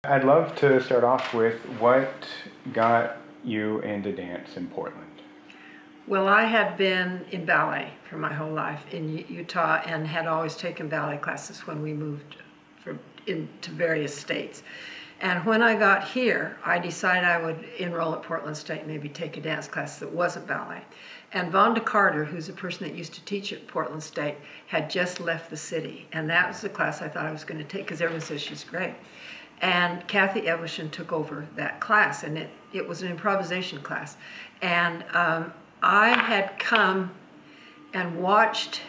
I'd love to start off with what got you into dance in Portland. Well, I had been in ballet for my whole life in Utah and had always taken ballet classes when we moved into various states. And when I got here, I decided I would enroll at Portland State and maybe take a dance class that wasn't ballet. And Vonda Carter, who's a person that used to teach at Portland State, had just left the city. And that was the class I thought I was going to take because everyone says she's great. And Kathy Evlishan took over that class, and it was an improvisation class. And I had come and watched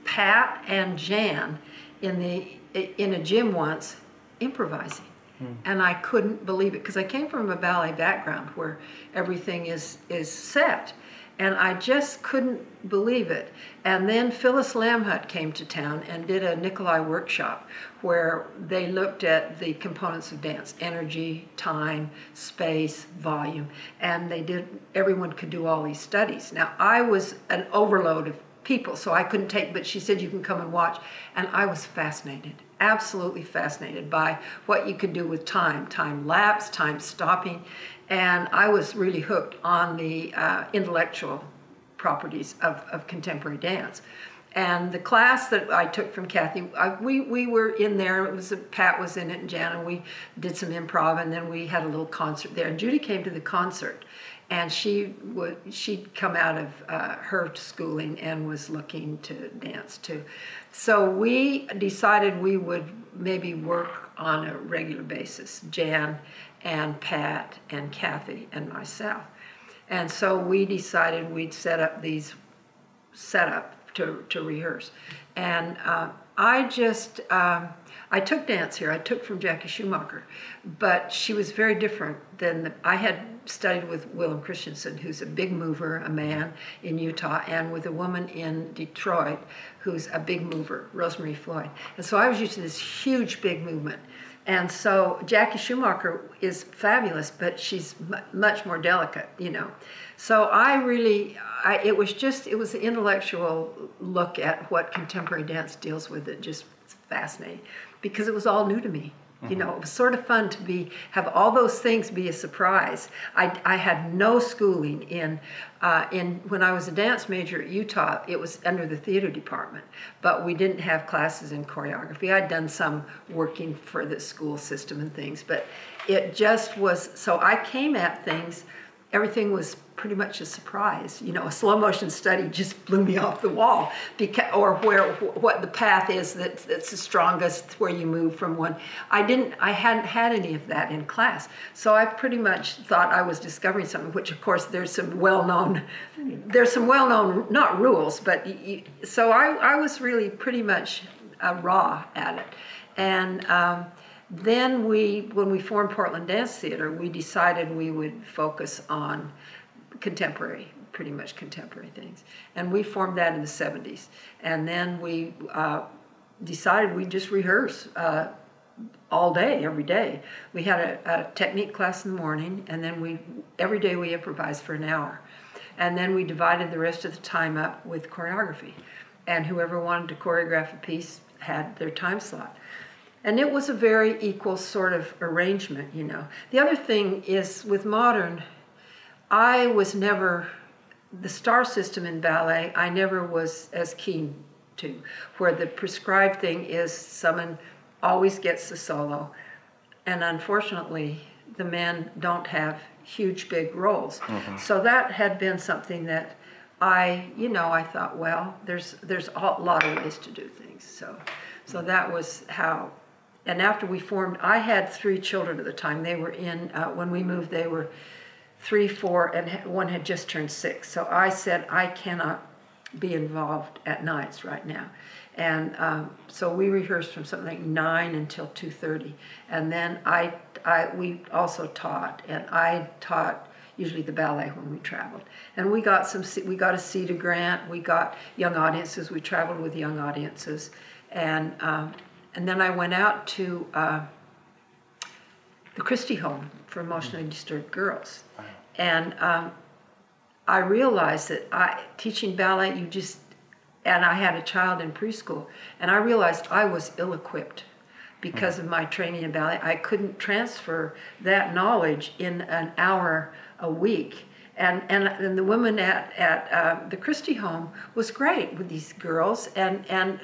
Pat and Jan in a gym once improvising. And I couldn't believe it because I came from a ballet background where everything is set. And I just couldn't believe it. And then Phyllis Lamhut came to town and did a Nikolai workshop where they looked at the components of dance: energy, time, space, volume. And everyone could do all these studies. Now, I was an overload of people, so I couldn't take, but she said you can come and watch. And I was fascinated, absolutely fascinated by what you could do with time lapse, time stopping. And I was really hooked on the intellectual properties of contemporary dance. And the class that I took from Kathy, we were in there. Pat was in it, and Jan, and we did some improv, and then we had a little concert there. And Judy came to the concert, and she'd come out of her schooling and was looking to dance too. So we decided we would maybe work on a regular basis, Jan and Pat and Kathy and myself. And so we decided we'd set up to rehearse. And I took dance here. I took from Jackie Schumacher, but she was very different than I had studied with Willem Christensen, who's a big mover, a man in Utah, and with a woman in Detroit who's a big mover, Rosemary Floyd. And so I was used to this huge, big movement. And so Jackie Schumacher is fabulous, but she's much more delicate, you know. So it was the intellectual look at what contemporary dance deals with that just fascinating, because it was all new to me. You know, it was sort of fun to have all those things be a surprise. I had no schooling in when I was a dance major at Utah. It was under the theater department, but we didn't have classes in choreography. I'd done some working for the school system and things, but it just was. So I came at things. Everything was pretty much a surprise. You know, a slow motion study just blew me off the wall, or what the path is that's the strongest, where you move from one. I hadn't had any of that in class. So I pretty much thought I was discovering something, which of course there's some well-known, not rules, but so I was really pretty much raw at it. And then when we formed Portland Dance Theater, we decided we would focus on pretty much contemporary things. And we formed that in the 70s. And then we decided we'd just rehearse all day, every day. We had a technique class in the morning, and then every day we improvised for an hour. And then we divided the rest of the time up with choreography. And whoever wanted to choreograph a piece had their time slot. And it was a very equal sort of arrangement, you know. The other thing is, with modern, I was never, the star system in ballet, I never was as keen to, where the prescribed thing is someone always gets the solo. And unfortunately, the men don't have huge, big roles. So that had been something that I thought, well, there's a lot of ways to do things. So that was how. And after we formed, I had 3 children at the time. They were when we moved, they were 3, 4, and one had just turned 6. So I said, I cannot be involved at nights right now. And so we rehearsed from something like 9 until 2:30. And then we also taught, and I taught usually the ballet when we traveled. And we got a CETA grant, we got young audiences, we traveled with young audiences. And then I went out to the Christie Home for Emotionally Disturbed Girls. And I realized that teaching ballet, and I had a child in preschool, and I realized I was ill-equipped because of my training in ballet. I couldn't transfer that knowledge in an hour a week. And the woman at the Christie home was great with these girls. And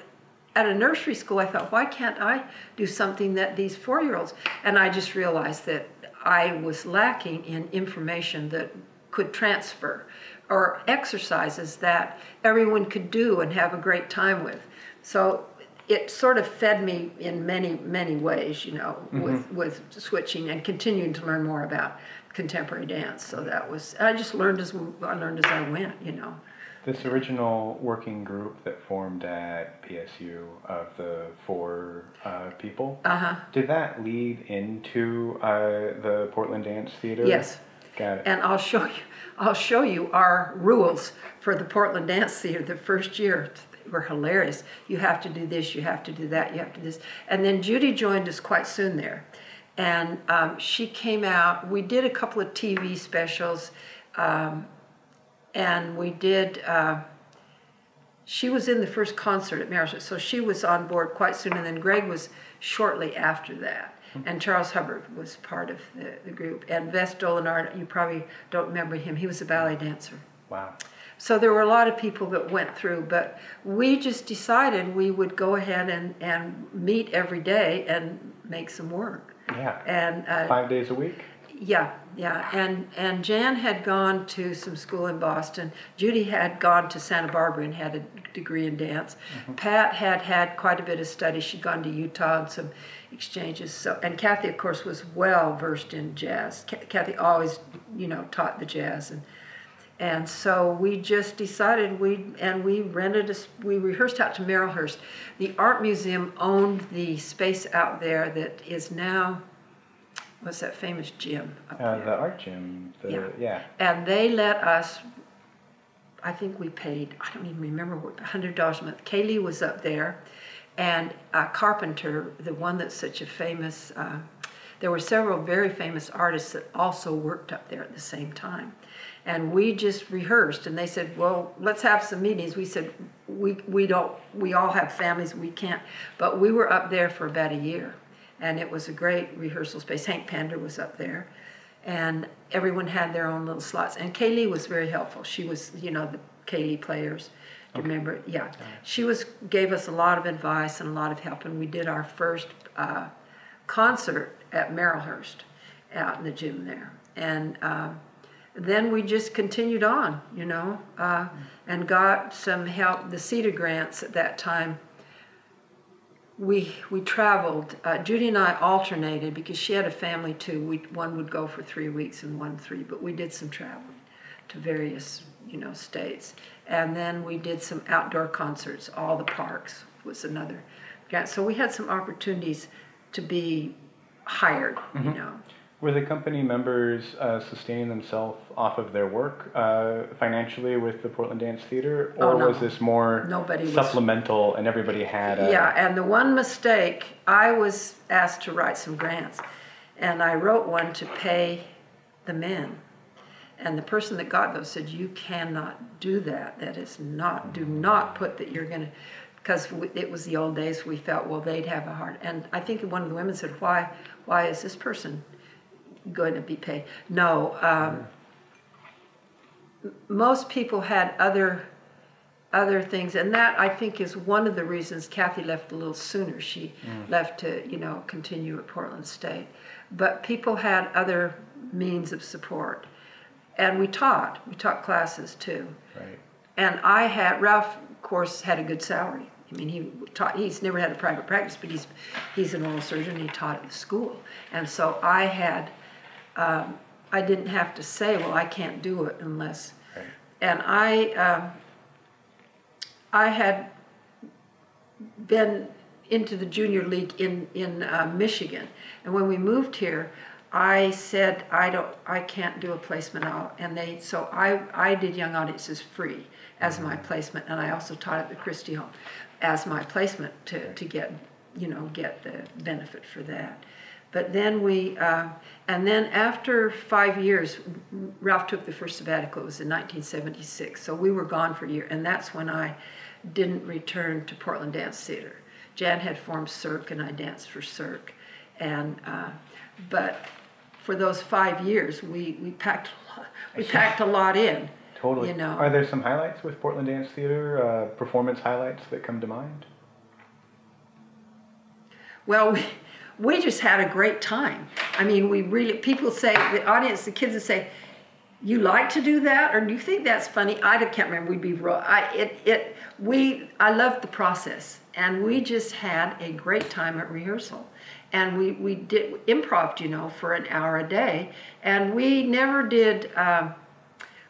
at a nursery school, I thought, why can't I do something that these 4-year-olds? And I just realized that I was lacking in information that could transfer, or exercises that everyone could do and have a great time with. So it sort of fed me in many, many ways, you know, with switching and continuing to learn more about contemporary dance. So that was, I just learned as I went, you know. This original working group that formed at PSU of the 4 people, did that lead into the Portland Dance Theater? Yes. Got it. And I'll show you our rules for the Portland Dance Theater the first year. They were hilarious. You have to do this, you have to do that, you have to do this. And then Judy joined us quite soon there. And she came out, we did a couple of TV specials, and we did, she was in the first concert at Merrill, so she was on board quite soon, and then Greg was shortly after that. And Charles Hubbard was part of the group. And Vess Dolinard, you probably don't remember him, he was a ballet dancer. Wow. So there were a lot of people that went through, but we just decided we would go ahead and meet every day and make some work. Yeah. And 5 days a week? Yeah. And Jan had gone to some school in Boston. Judy had gone to Santa Barbara and had a degree in dance. Pat had had quite a bit of study. She'd gone to Utah and some exchanges. So, and Kathy, of course, was well versed in jazz. Kathy always, you know, taught the jazz. And so we just decided we rehearsed out to Merrillhurst. The Art Museum owned the space out there that is now, what's that famous gym up there? The art gym. Yeah. And they let us, I think we paid, I don't even remember, $100 a month. Kaylee was up there, and Carpenter, the one that's such a famous, there were several very famous artists that also worked up there at the same time. And we just rehearsed, and they said, well, let's have some meetings. We said, we all have families, we can't. But we were up there for about a year, and it was a great rehearsal space. Hank Pender was up there, and everyone had their own little slots. And Kaylee was very helpful. She was, you know, the Kaylee players. Okay. Remember? Yeah. She gave us a lot of advice and a lot of help, and we did our first concert at Merrillhurst out in the gym there. And then we just continued on, you know, and got some help. The Cedar grants at that time, we traveled. Judy and I alternated because she had a family too. One would go for 3 weeks and 1 3, but we did some traveling to various, you know, states. And then we did some outdoor concerts. All the Parks was another grant. So we had some opportunities to be hired, you know. Were the company members sustaining themselves off of their work financially with the Portland Dance Theater? Or was this more supplemental and everybody had a... Yeah, and the one mistake, I was asked to write some grants, and I wrote one to pay the men. And the person that got those said, you cannot do that. That is not, do not put that you're going to... Because it was the old days, we felt, well, they'd have a hard... And I think one of the women said, why is this person going to be paid? No, most people had other things, and that I think is one of the reasons Kathy left a little sooner. She left to, you know, continue at Portland State, but people had other means of support, and we taught classes too. Right. And Ralph, of course, had a good salary. I mean, he's never had a private practice, but he's an oral surgeon. He taught at the school, and so I had. I didn't have to say, well, I can't do it unless, right. And I had been into the junior league in Michigan, and when we moved here, I said I can't do a placement out, and so I did young audiences free as my placement, and I also taught at the Christie Home as my placement to get the benefit for that. But then and then after 5 years, Ralph took the first sabbatical. It was in 1976, so we were gone for a year, and that's when I didn't return to Portland Dance Theater. Jan had formed Cirque, and I danced for Cirque. And but for those 5 years, we packed a lot in. Totally. You know. Are there some highlights with Portland Dance Theater, performance highlights that come to mind? Well, we just had a great time. I mean, people say, the audience, the kids would say, you like to do that, or do you think that's funny? I can't remember. We'd be raw. I loved the process, and we just had a great time at rehearsal. And we did improv, you know, for an hour a day, and we never did.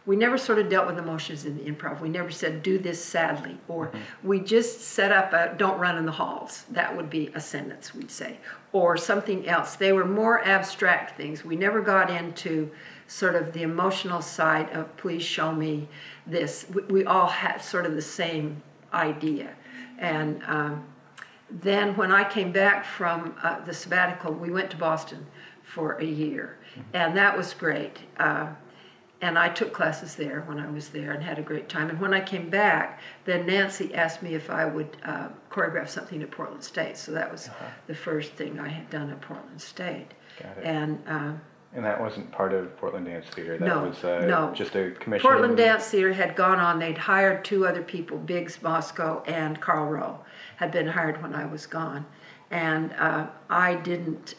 We never sort of dealt with emotions in the improv. We never said, do this sadly, or we just set up a don't run in the halls. That would be a sentence we'd say, or something else. They were more abstract things. We never got into sort of the emotional side of please show me this. We all had sort of the same idea. And then when I came back from the sabbatical, we went to Boston for a year, and that was great. And I took classes there when I was there and had a great time. And when I came back, then Nancy asked me if I would choreograph something at Portland State. So that was the first thing I had done at Portland State. Got it. And that wasn't part of Portland Dance Theater. That no, was no. just a commission. Portland Dance Theater had gone on. They'd hired 2 other people, Biggs Moscow and Carl Rowe, had been hired when I was gone. And I didn't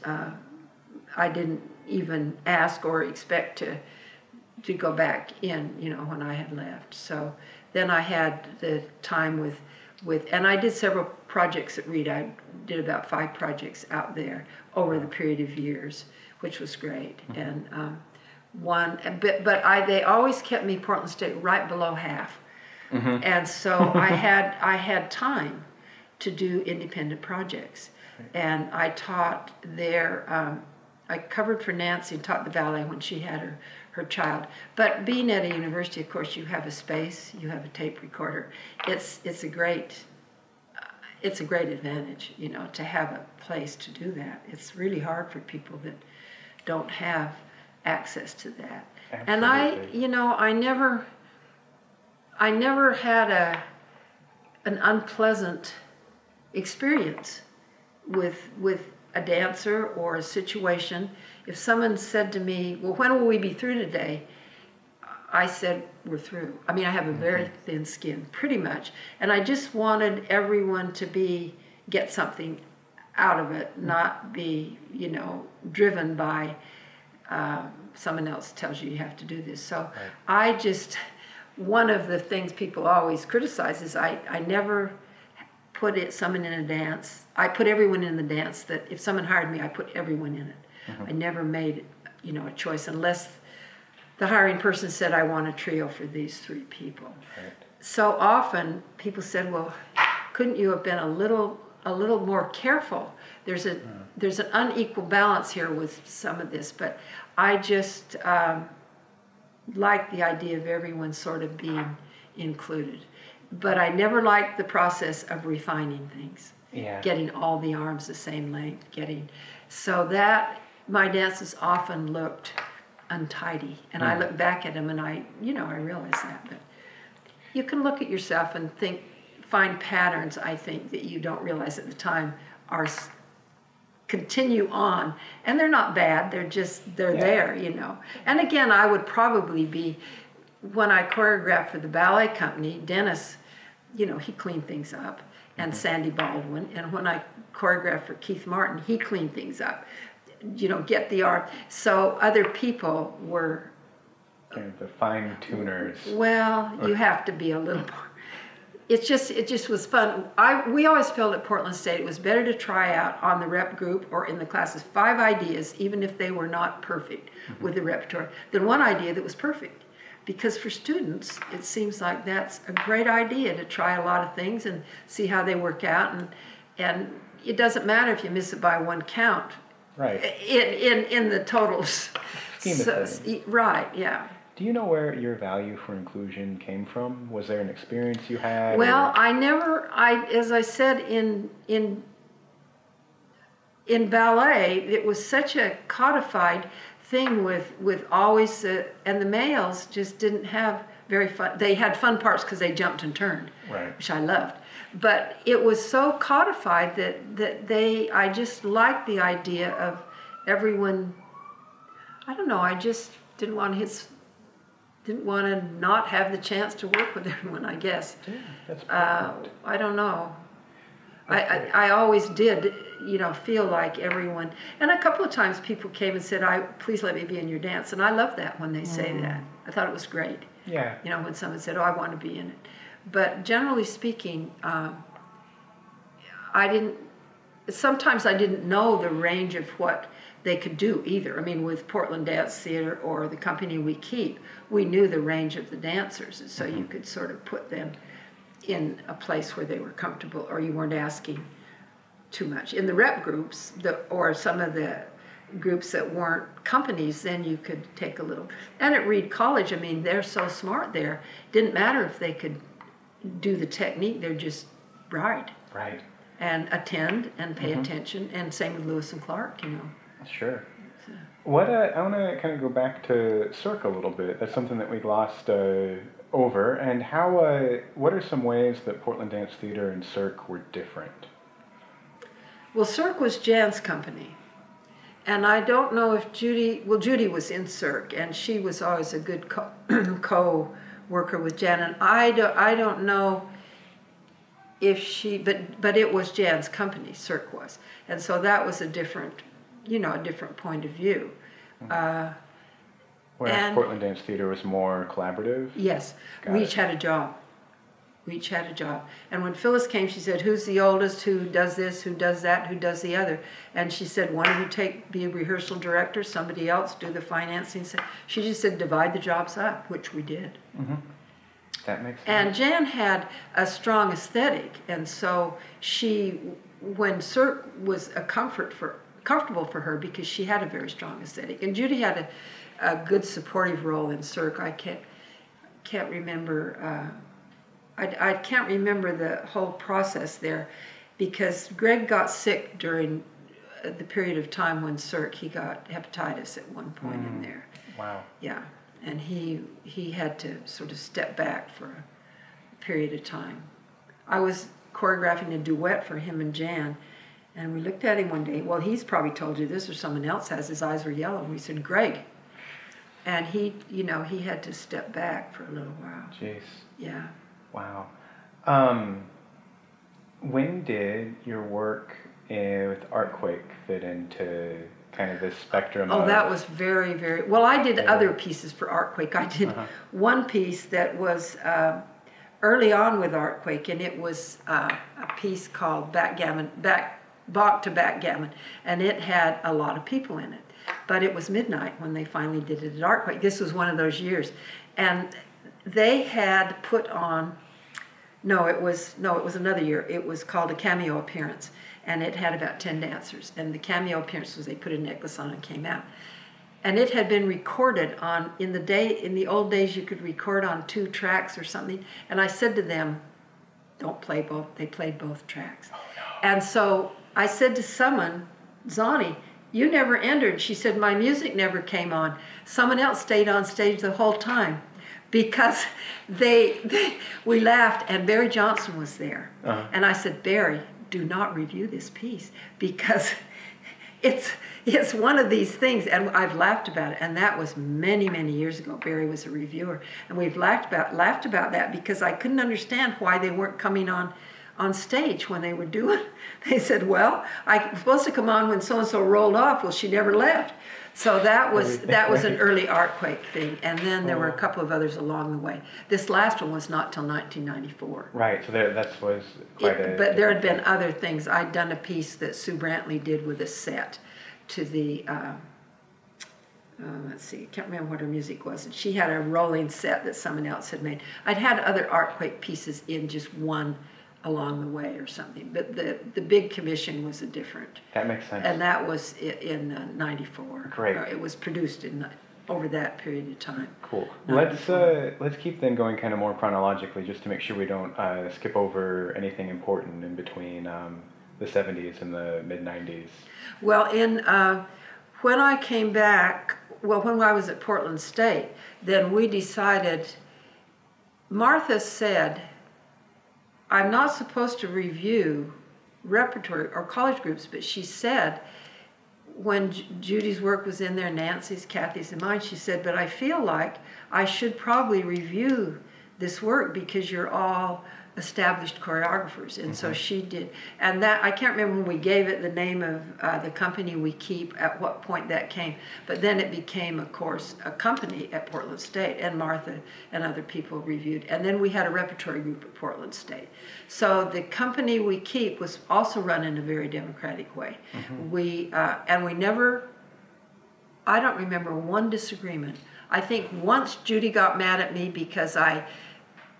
even ask or expect to go back in, you know, when I had left. So then I had the time with and I did several projects at Reed. I did about 5 projects out there over the period of years, which was great. And they always kept me Portland State right below half. And so I had time to do independent projects. And I taught there, I covered for Nancy and taught the ballet when she had her child. But being at a university, of course, you have a space, you have a tape recorder. It's a great advantage, you know, to have a place to do that. It's really hard for people that don't have access to that. Absolutely. And I never had an unpleasant experience with a dancer or a situation. If someone said to me, well, when will we be through today? I said, we're through. I mean, I have a very thin skin, pretty much. And I just wanted everyone to get something out of it, not be, you know, driven by someone else tells you have to do this. So one of the things people always criticize is I never put someone in a dance. I put everyone in the dance that if someone hired me, I put everyone in it. I never made, you know, a choice unless the hiring person said, I want a trio for these 3 people. Right. So often people said, well, couldn't you have been a little more careful? There's an unequal balance here with some of this, but I just like the idea of everyone sort of being included. But I never liked the process of refining things. Yeah. Getting all the arms the same length, so that my dances often looked untidy. And I look back at them and I realize that. But you can look at yourself and find patterns, I think, that you don't realize at the time continue on. And they're not bad, they're there, you know. And again, I would probably be, when I choreographed for the ballet company, Dennis, you know, he cleaned things up, and Sandy Baldwin. And when I choreographed for Keith Martin, he cleaned things up. You know, get the arm. So other people were kind of the fine tuners. Well, you have to be a little more. It just was fun. We always felt at Portland State it was better to try out on the rep group or in the classes 5 ideas, even if they were not perfect with the repertoire, than one idea that was perfect. Because for students, it seems like that's a great idea to try a lot of things and see how they work out. And it doesn't matter if you miss it by 1 count. Right. In the totals. Right, yeah. Do you know where your value for inclusion came from? Was there an experience you had? Well, as I said, in ballet, it was such a codified thing with always, and the males just didn't have very fun. They had fun parts because they jumped and turned, right, which I loved. But it was so codified that I just liked the idea of everyone. I don't know. I just didn't want to not have the chance to work with everyone, I guess. Yeah, that's perfect. I don't know. I always did, feel like everyone. And a couple of times people came and said, please let me be in your dance. And I love that when they say that. I thought it was great. Yeah. When someone said, oh, I want to be in it. But generally speaking, sometimes I didn't know the range of what they could do either. I mean, with Portland Dance Theater or the company we keep, we knew the range of the dancers, and so you could sort of put them in a place where they were comfortable, or you weren't asking too much. In the rep groups, or some of the groups that weren't companies, then you could take a little. And at Reed College, I mean, they're so smart there. Didn't matter if they could do the technique, they're just right. Right. And attend and pay attention, and same with Lewis and Clark, Sure. So. What I want to kind of go back to Cirque a little bit. That's something that we glossed over. And how? What are some ways that Portland Dance Theater and Cirque were different? Well, Cirque was Jan's company, and I don't know if Judy was in Cirque, and she was always a good co-worker with Jan, and I don't know if she, but it was Jan's company, Cirque was, and so that was a different point of view. Whereas Portland Dance Theater was more collaborative? Yes. We each had a job. And when Phyllis came, she said, who's the oldest, who does this, who does that, who does the other? And she said, one of you be a rehearsal director, somebody else do the financing. She just said, divide the jobs up, which we did. Mm-hmm. That makes sense. And Jan had a strong aesthetic, and so when Cirque was comfortable for her because she had a very strong aesthetic. And Judy had a good supportive role in Cirque. I can't remember. I can't remember the whole process there, because Greg got sick during the period of time when Cirque, he got hepatitis at one point in there. Wow. Yeah, and he had to sort of step back for a period of time. I was choreographing a duet for him and Jan, and we looked at him one day. Well, he's probably told you this, or someone else has. His eyes were yellow. And we said, Greg. And he had to step back for a little while. Jeez. Yeah. Wow. When did your work with Artquake fit into kind of this spectrum? Oh, that was very, very... Well, I did other pieces for Artquake. I did one piece that was early on with Artquake, and it was a piece called Bach to Backgammon, and it had a lot of people in it. But it was midnight when they finally did it at Artquake. This was one of those years. And they had put on, it was another year. It was called a cameo appearance, and it had about 10 dancers. And the cameo appearance was they put a necklace on and came out. And it had been recorded on, in the old days you could record on 2 tracks or something. And I said to them, don't play both. They played both tracks. Oh, no. And so I said to someone, Zani, you never entered. She said, my music never came on. Someone else stayed on stage the whole time, because we laughed, and Barry Johnson was there. And I said, Barry, do not review this piece, because it's one of these things, and I've laughed about it, and that was many, many years ago. Barry was a reviewer, and we've laughed about that, because I couldn't understand why they weren't coming on stage when they were doing. They said, well, I was supposed to come on when so-and-so rolled off. Well, she never left. So that was an early Artquake thing, and then there were a couple of others along the way. This last one was not till 1994. Right, so that was quite But there had been other things. I'd done a piece that Sue Brantley did with a set to the, let's see, I can't remember what her music was. And she had a rolling set that someone else had made. I'd had other Artquake pieces in just one along the way or something, but the big commission was a different. That makes sense. And that was in '94. Great. It was produced over that period of time. Cool. Let's keep then going kind of more chronologically, just to make sure we don't skip over anything important in between the '70s and the mid '90s. Well, when I came back, when I was at Portland State, then we decided. Martha said, I'm not supposed to review repertory or college groups, but she said, when Judy's work was in there, Nancy's, Kathy's, and mine, she said, but I feel like I should probably review this work because you're all established choreographers. And so she did. And that, I can't remember when we gave it the name of the company we keep, at what point that came. But then it became, of course, a company at Portland State, and Martha and other people reviewed. And then we had a repertory group at Portland State. So the company we keep was also run in a very democratic way. And we never, I don't remember one disagreement. I think once Judy got mad at me because I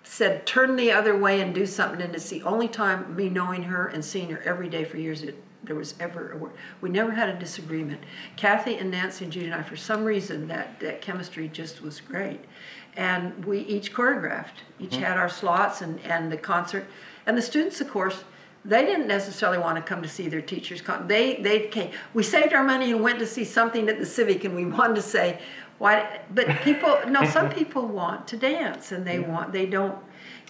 said turn the other way and do something, and it's the only time, me knowing her and seeing her every day for years, there was ever a word. We never had a disagreement. Kathy and Nancy and Judy and I, for some reason, that chemistry just was great. And we each choreographed, each had our slots and the concert. And the students, of course, they didn't necessarily want to come to see their teachers. They came. We saved our money and went to see something at the Civic, and we wanted to say, why? But people, no, some people want to dance, and they don't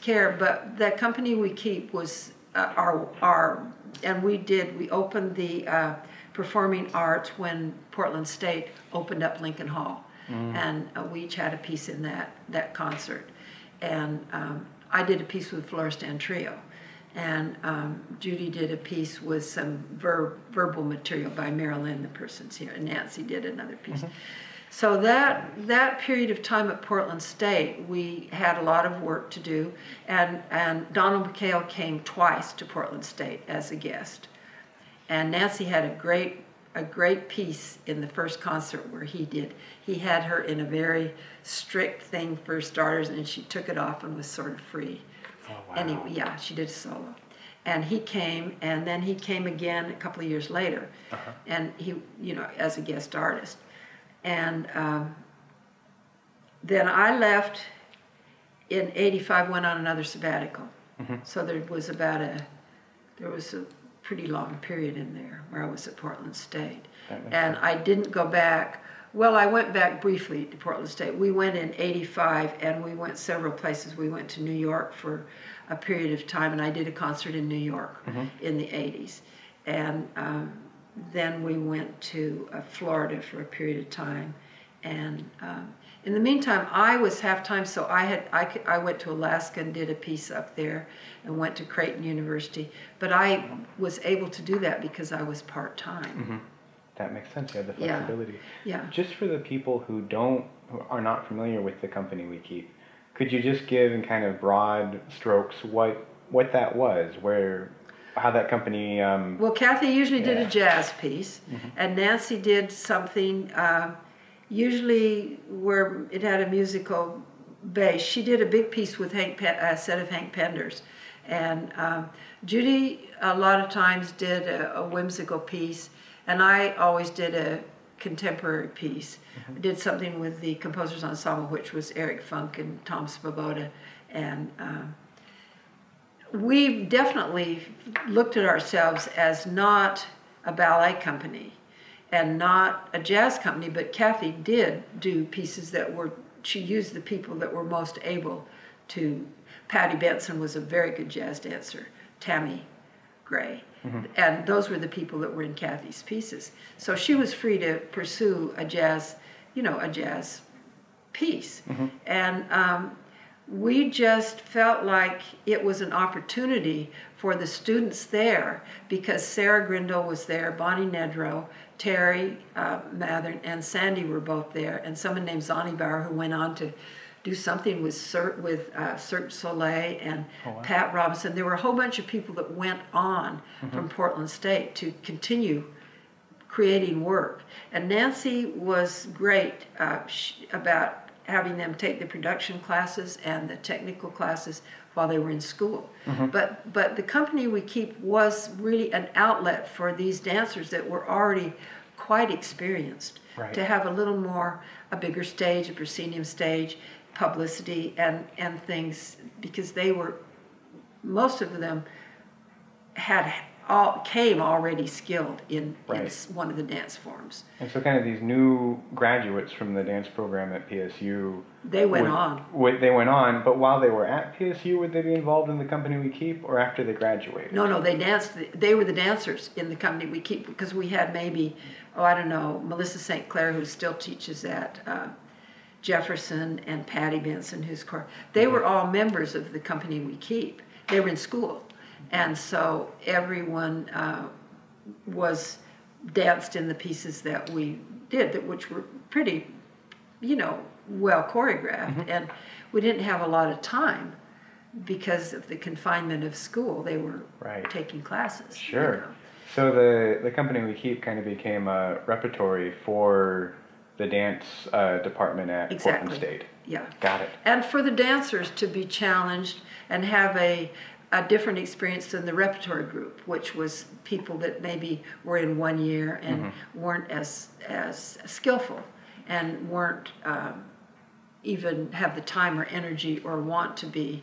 care. But the company we keep was and we opened the performing arts when Portland State opened up Lincoln Hall, and we each had a piece in that concert, and I did a piece with Florestan Trio. And Judy did a piece with some verbal material by Merrill, the person's here, and Nancy did another piece. So that period of time at Portland State, we had a lot of work to do, and Donald McHale came twice to Portland State as a guest, and Nancy had a great piece in the first concert where he had her in a very strict thing for starters, and she took it off and was sort of free. Oh, wow. And she did a solo. And he came, and then he came again a couple of years later, and he, as a guest artist. And then I left in '85, went on another sabbatical. So there was a pretty long period in there where I was at Portland State. And I didn't go back. Well, I went back briefly to Portland State. We went in '85, and we went several places. We went to New York for a period of time, and I did a concert in New York in the '80s. And then we went to Florida for a period of time. And in the meantime, I was half-time, so I went to Alaska and did a piece up there, and went to Creighton University. But I was able to do that because I was part-time. That makes sense. You have the flexibility. Yeah. Just for the people who are not familiar with the company we keep, could you just give in kind of broad strokes what that was, how that company? Well, Kathy usually did a jazz piece, and Nancy did something usually where it had a musical base. She did a big piece with a set of Hank Penders, and Judy a lot of times did a whimsical piece. And I always did a contemporary piece. I did something with the Composers Ensemble, which was Eric Funk and Tom Svoboda. And we definitely looked at ourselves as not a ballet company and not a jazz company, but Kathy did do pieces she used the people that were most able to. Patty Benson was a very good jazz dancer, Tammy Gray. And those were the people that were in Kathy's pieces. So she was free to pursue a jazz piece. And we just felt like it was an opportunity for the students there, because Sarah Grindle was there, Bonnie Nedrow, Terry Mathern, and Sandy were both there, and someone named Zonnie Bauer, who went on to do something with Cirque du Soleil and Pat Robinson. There were a whole bunch of people that went on from Portland State to continue creating work. And Nancy was great about having them take the production classes and the technical classes while they were in school. But the company we keep was really an outlet for these dancers that were already quite experienced, to have a bigger stage, a proscenium stage, publicity and things, because most of them had all came already skilled in Right. one of the dance forms. And so kind of these new graduates from the dance program at PSU, They went on. They went on, but while they were at PSU, would they be involved in the company we keep, or after they graduated? No, they danced. They were the dancers in the company we keep, because we had maybe, I don't know, Melissa St. Clair, who still teaches at Jefferson, and Patty Benson, who's they were all members of the company we keep. They were in school, and so everyone was danced in the pieces that we did, which were pretty, well choreographed, and we didn't have a lot of time because of the confinement of school. They were taking classes. Sure. So the company we keep kind of became a repertory for the dance department at Portland State. Yeah. Got it. And for the dancers to be challenged and have a different experience than the repertory group, which was people that maybe were in 1 year and weren't as skillful, and weren't even have the time or energy or want to be.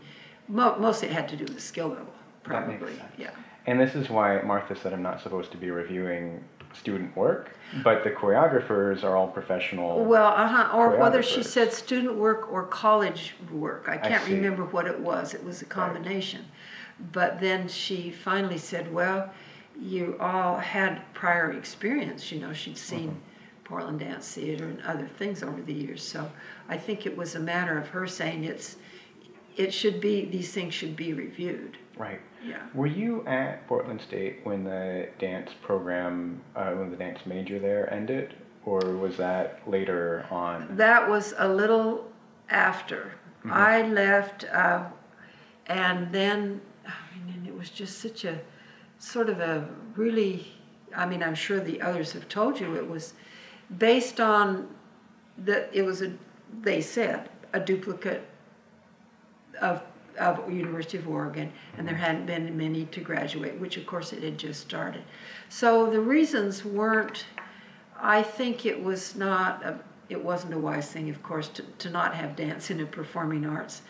Mostly it had to do with skill level, probably. That makes sense. Yeah. And this is why Martha said I'm not supposed to be reviewing student work, but the choreographers are all professional. Well, or whether she said student work or college work. I can't remember what it was. It was a combination. Right. But then she finally said, well, you all had prior experience. She'd seen Portland Dance Theater and other things over the years. So I think it was a matter of her saying these things should be reviewed. Right. Yeah. Were you at Portland State when the dance program, when the dance major there ended, or was that later on? That was a little after. I left, and then it was just such a sort of a really, I'm sure the others have told you, it was based on they said, a duplicate of University of Oregon, and there hadn't been many to graduate, which of course it had just started. So the reasons weren't, I think it wasn't a wise thing, of course, to not have dance in the performing arts.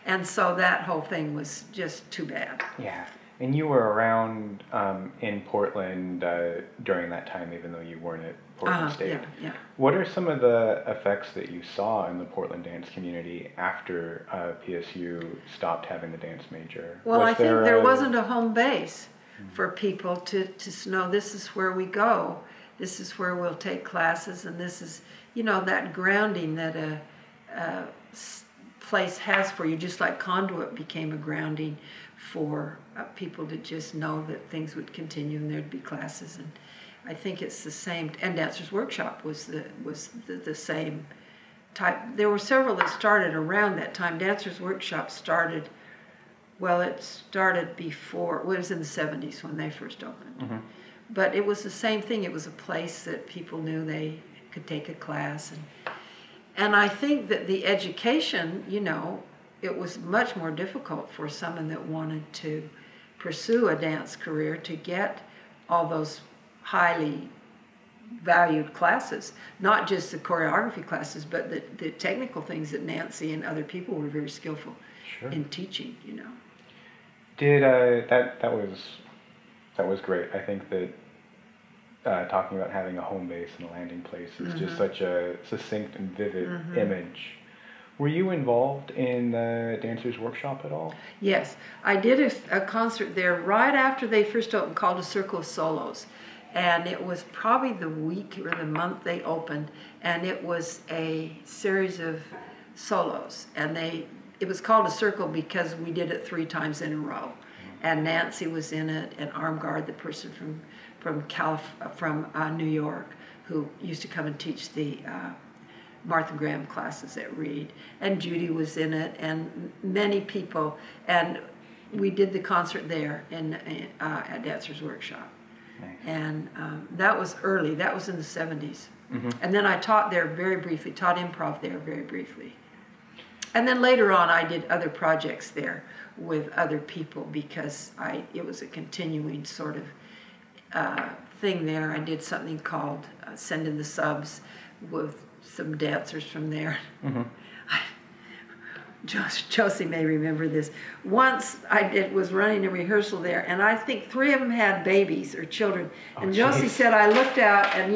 And so that whole thing was just too bad. Yeah. And you were around in Portland during that time, even though you weren't at Portland State. Yeah. What are some of the effects that you saw in the Portland dance community after PSU stopped having the dance major? Well, I think there wasn't a home base for people to know this is where we go, this is where we'll take classes, and this is, that grounding that a place has for you, just like Conduit became a grounding for people to just know that things would continue and there'd be classes. And I think it's the same. And Dancers Workshop was the same type. There were several that started around that time. Dancers Workshop started, it started before, it was in the 70s when they first opened. But it was the same thing. It was a place that people knew they could take a class. And I think that the education, it was much more difficult for someone that wanted to pursue a dance career to get all those highly valued classes, not just the choreography classes, but the technical things that Nancy and other people were very skillful in teaching. Did that was great. I think that talking about having a home base and a landing place is just such a succinct and vivid image. Were you involved in the Dancers Workshop at all? Yes. I did a concert there right after they first opened called A Circle of Solos. And it was probably the week or the month they opened. And it was a series of solos. And it was called A Circle because we did it 3 times in a row. And Nancy was in it, and Armgard, the person from New York, who used to come and teach the Martha Graham classes at Reed, and Judy was in it, and many people, and we did the concert there at Dancers Workshop. Nice. And that was early. That was in the 70s. And then I taught there very briefly, taught improv there very briefly. And then later on, I did other projects there with other people because it was a continuing sort of thing there. I did something called Send in the Subs with some dancers from there. Josie may remember this. Once was running a rehearsal there, and I think 3 of them had babies or children. And Josie said, I looked out, and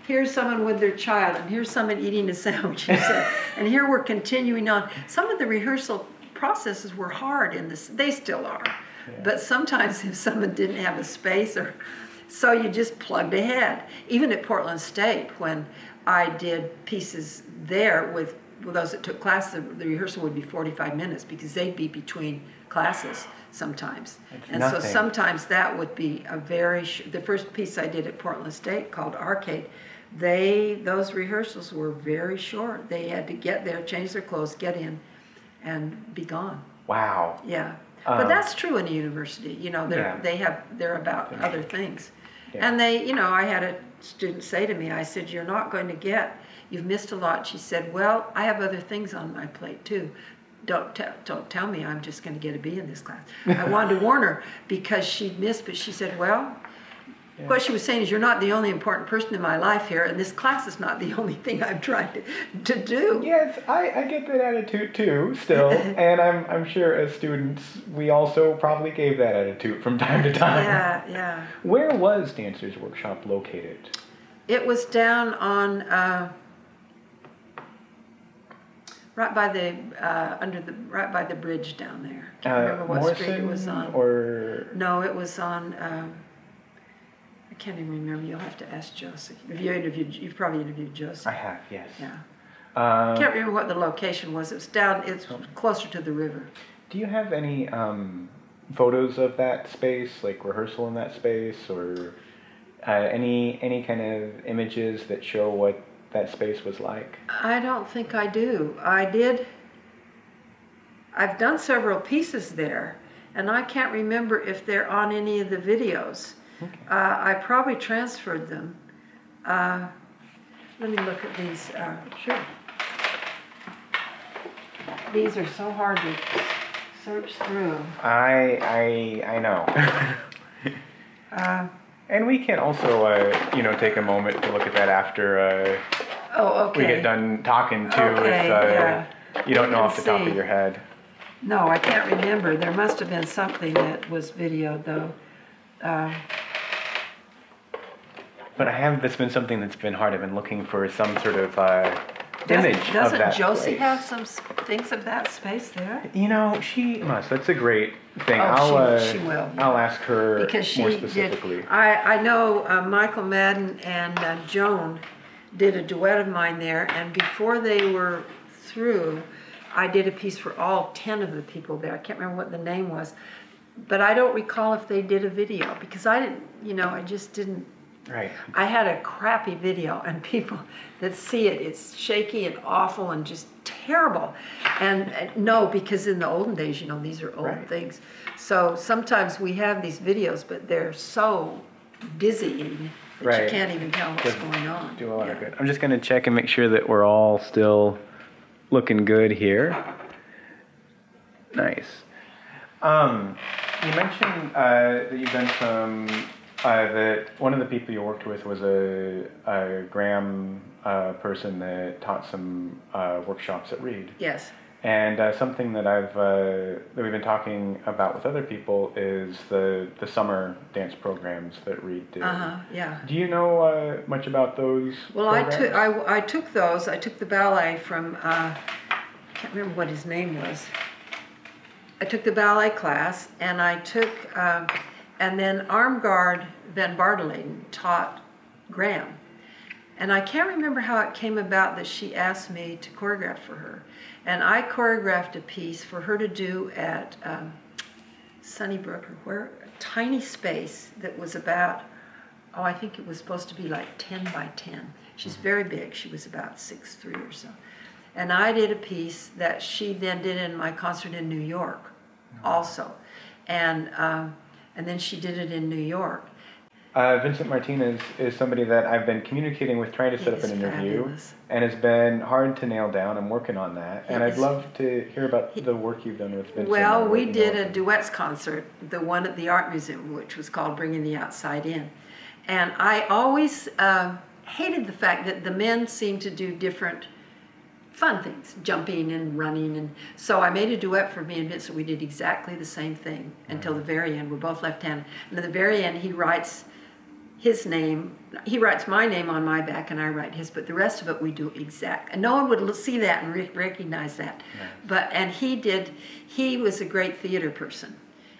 here's someone with their child, and here's someone eating a sandwich, she said. And here we're continuing on. Some of the rehearsal processes were hard in this. They still are. Yeah. But sometimes if someone didn't have a space, so you just plugged ahead. Even at Portland State, when I did pieces there with those that took classes, the rehearsal would be 45 minutes because they'd be between classes sometimes. So sometimes that would be the first piece I did at Portland State called Arcade, those rehearsals were very short. They had to get there, change their clothes, get in, and be gone. Wow. Yeah. But that's true in a university. They're about other things. Yeah. And I had a student say to me, I said, you've missed a lot. She said, well, I have other things on my plate too. Don't tell me I'm just going to get a B in this class. I wanted to warn her because she'd missed, but she said, well, what she was saying is you're not the only important person in my life here, and this class is not the only thing I'm trying to do. Yes, I get that attitude too, still, and I'm sure as students we also probably gave that attitude from time to time. Yeah. Where was Dancers Workshop located? It was down on right by the bridge down there. Can't remember what Morrison street it was on. Or no, it was on. I can't even remember. You'll have to ask Josie. You've probably interviewed Josie. I have, yes. Yeah. I can't remember what the location was. It's closer to the river. Do you have any photos of that space, like rehearsal in that space, or any kind of images that show what that space was like? I don't think I do. I've done several pieces there, and I can't remember if they're on any of the videos. Okay. I probably transferred them. Let me look at these. Sure. These are so hard to search through. I know. And we can also, take a moment to look at that after we get done talking too. Okay, if you don't know off the top of your head. No, I can't remember. There must have been something that was videoed though. But that's been something that's been hard. I've been looking for some sort of image of that Doesn't Josie place. have some things of that space there? She must. That's a great thing. She will. Yeah. I'll ask her because more specifically. Did, I know Michael Madden and Joan did a duet of mine there, and before they were through, I did a piece for all 10 of the people there. I can't remember what the name was, but I don't recall if they did a video because I didn't, I just didn't. Right. I had a crappy video, and people that see it, it's shaky and awful and just terrible. And no, because in the olden days, these are old things. So sometimes we have these videos, but they're so dizzying that you can't even tell what's going on. Do a lot of good. I'm just going to check and make sure that we're all still looking good here. Nice. You mentioned that you've done some. That one of the people you worked with was a Graham person that taught some workshops at Reed. Yes. And something that that we've been talking about with other people is the summer dance programs that Reed did. Yeah. Do you know much about those? Well, programs? I took those. I took the ballet from I can't remember what his name was. I took the ballet class, and I took. And then Armgard Van Bartelen taught Graham. And I can't remember how it came about that she asked me to choreograph for her. And I choreographed a piece for her to do at Sunnybrook, a tiny space that was about, I think it was supposed to be like 10 by 10. She's very big. She was about 6'3" or so. And I did a piece that she then did in my concert in New York also. And then she did it in New York. Vincent Martinez is somebody that I've been communicating with, trying to set up an interview, and it's been hard to nail down. I'm working on that, and I'd love to hear about the work you've done with Vincent. Well, we did a duets concert, the one at the Art Museum, which was called Bringing the Outside In. And I always hated the fact that the men seemed to do different fun things, jumping and running. And so I made a duet for me and Vincent. We did exactly the same thing until the very end. We're both left-handed. And at the very end, he writes his name. He writes my name on my back and I write his, but the rest of it we do exact. And no one would see that and recognize that. Nice. And he was a great theater person.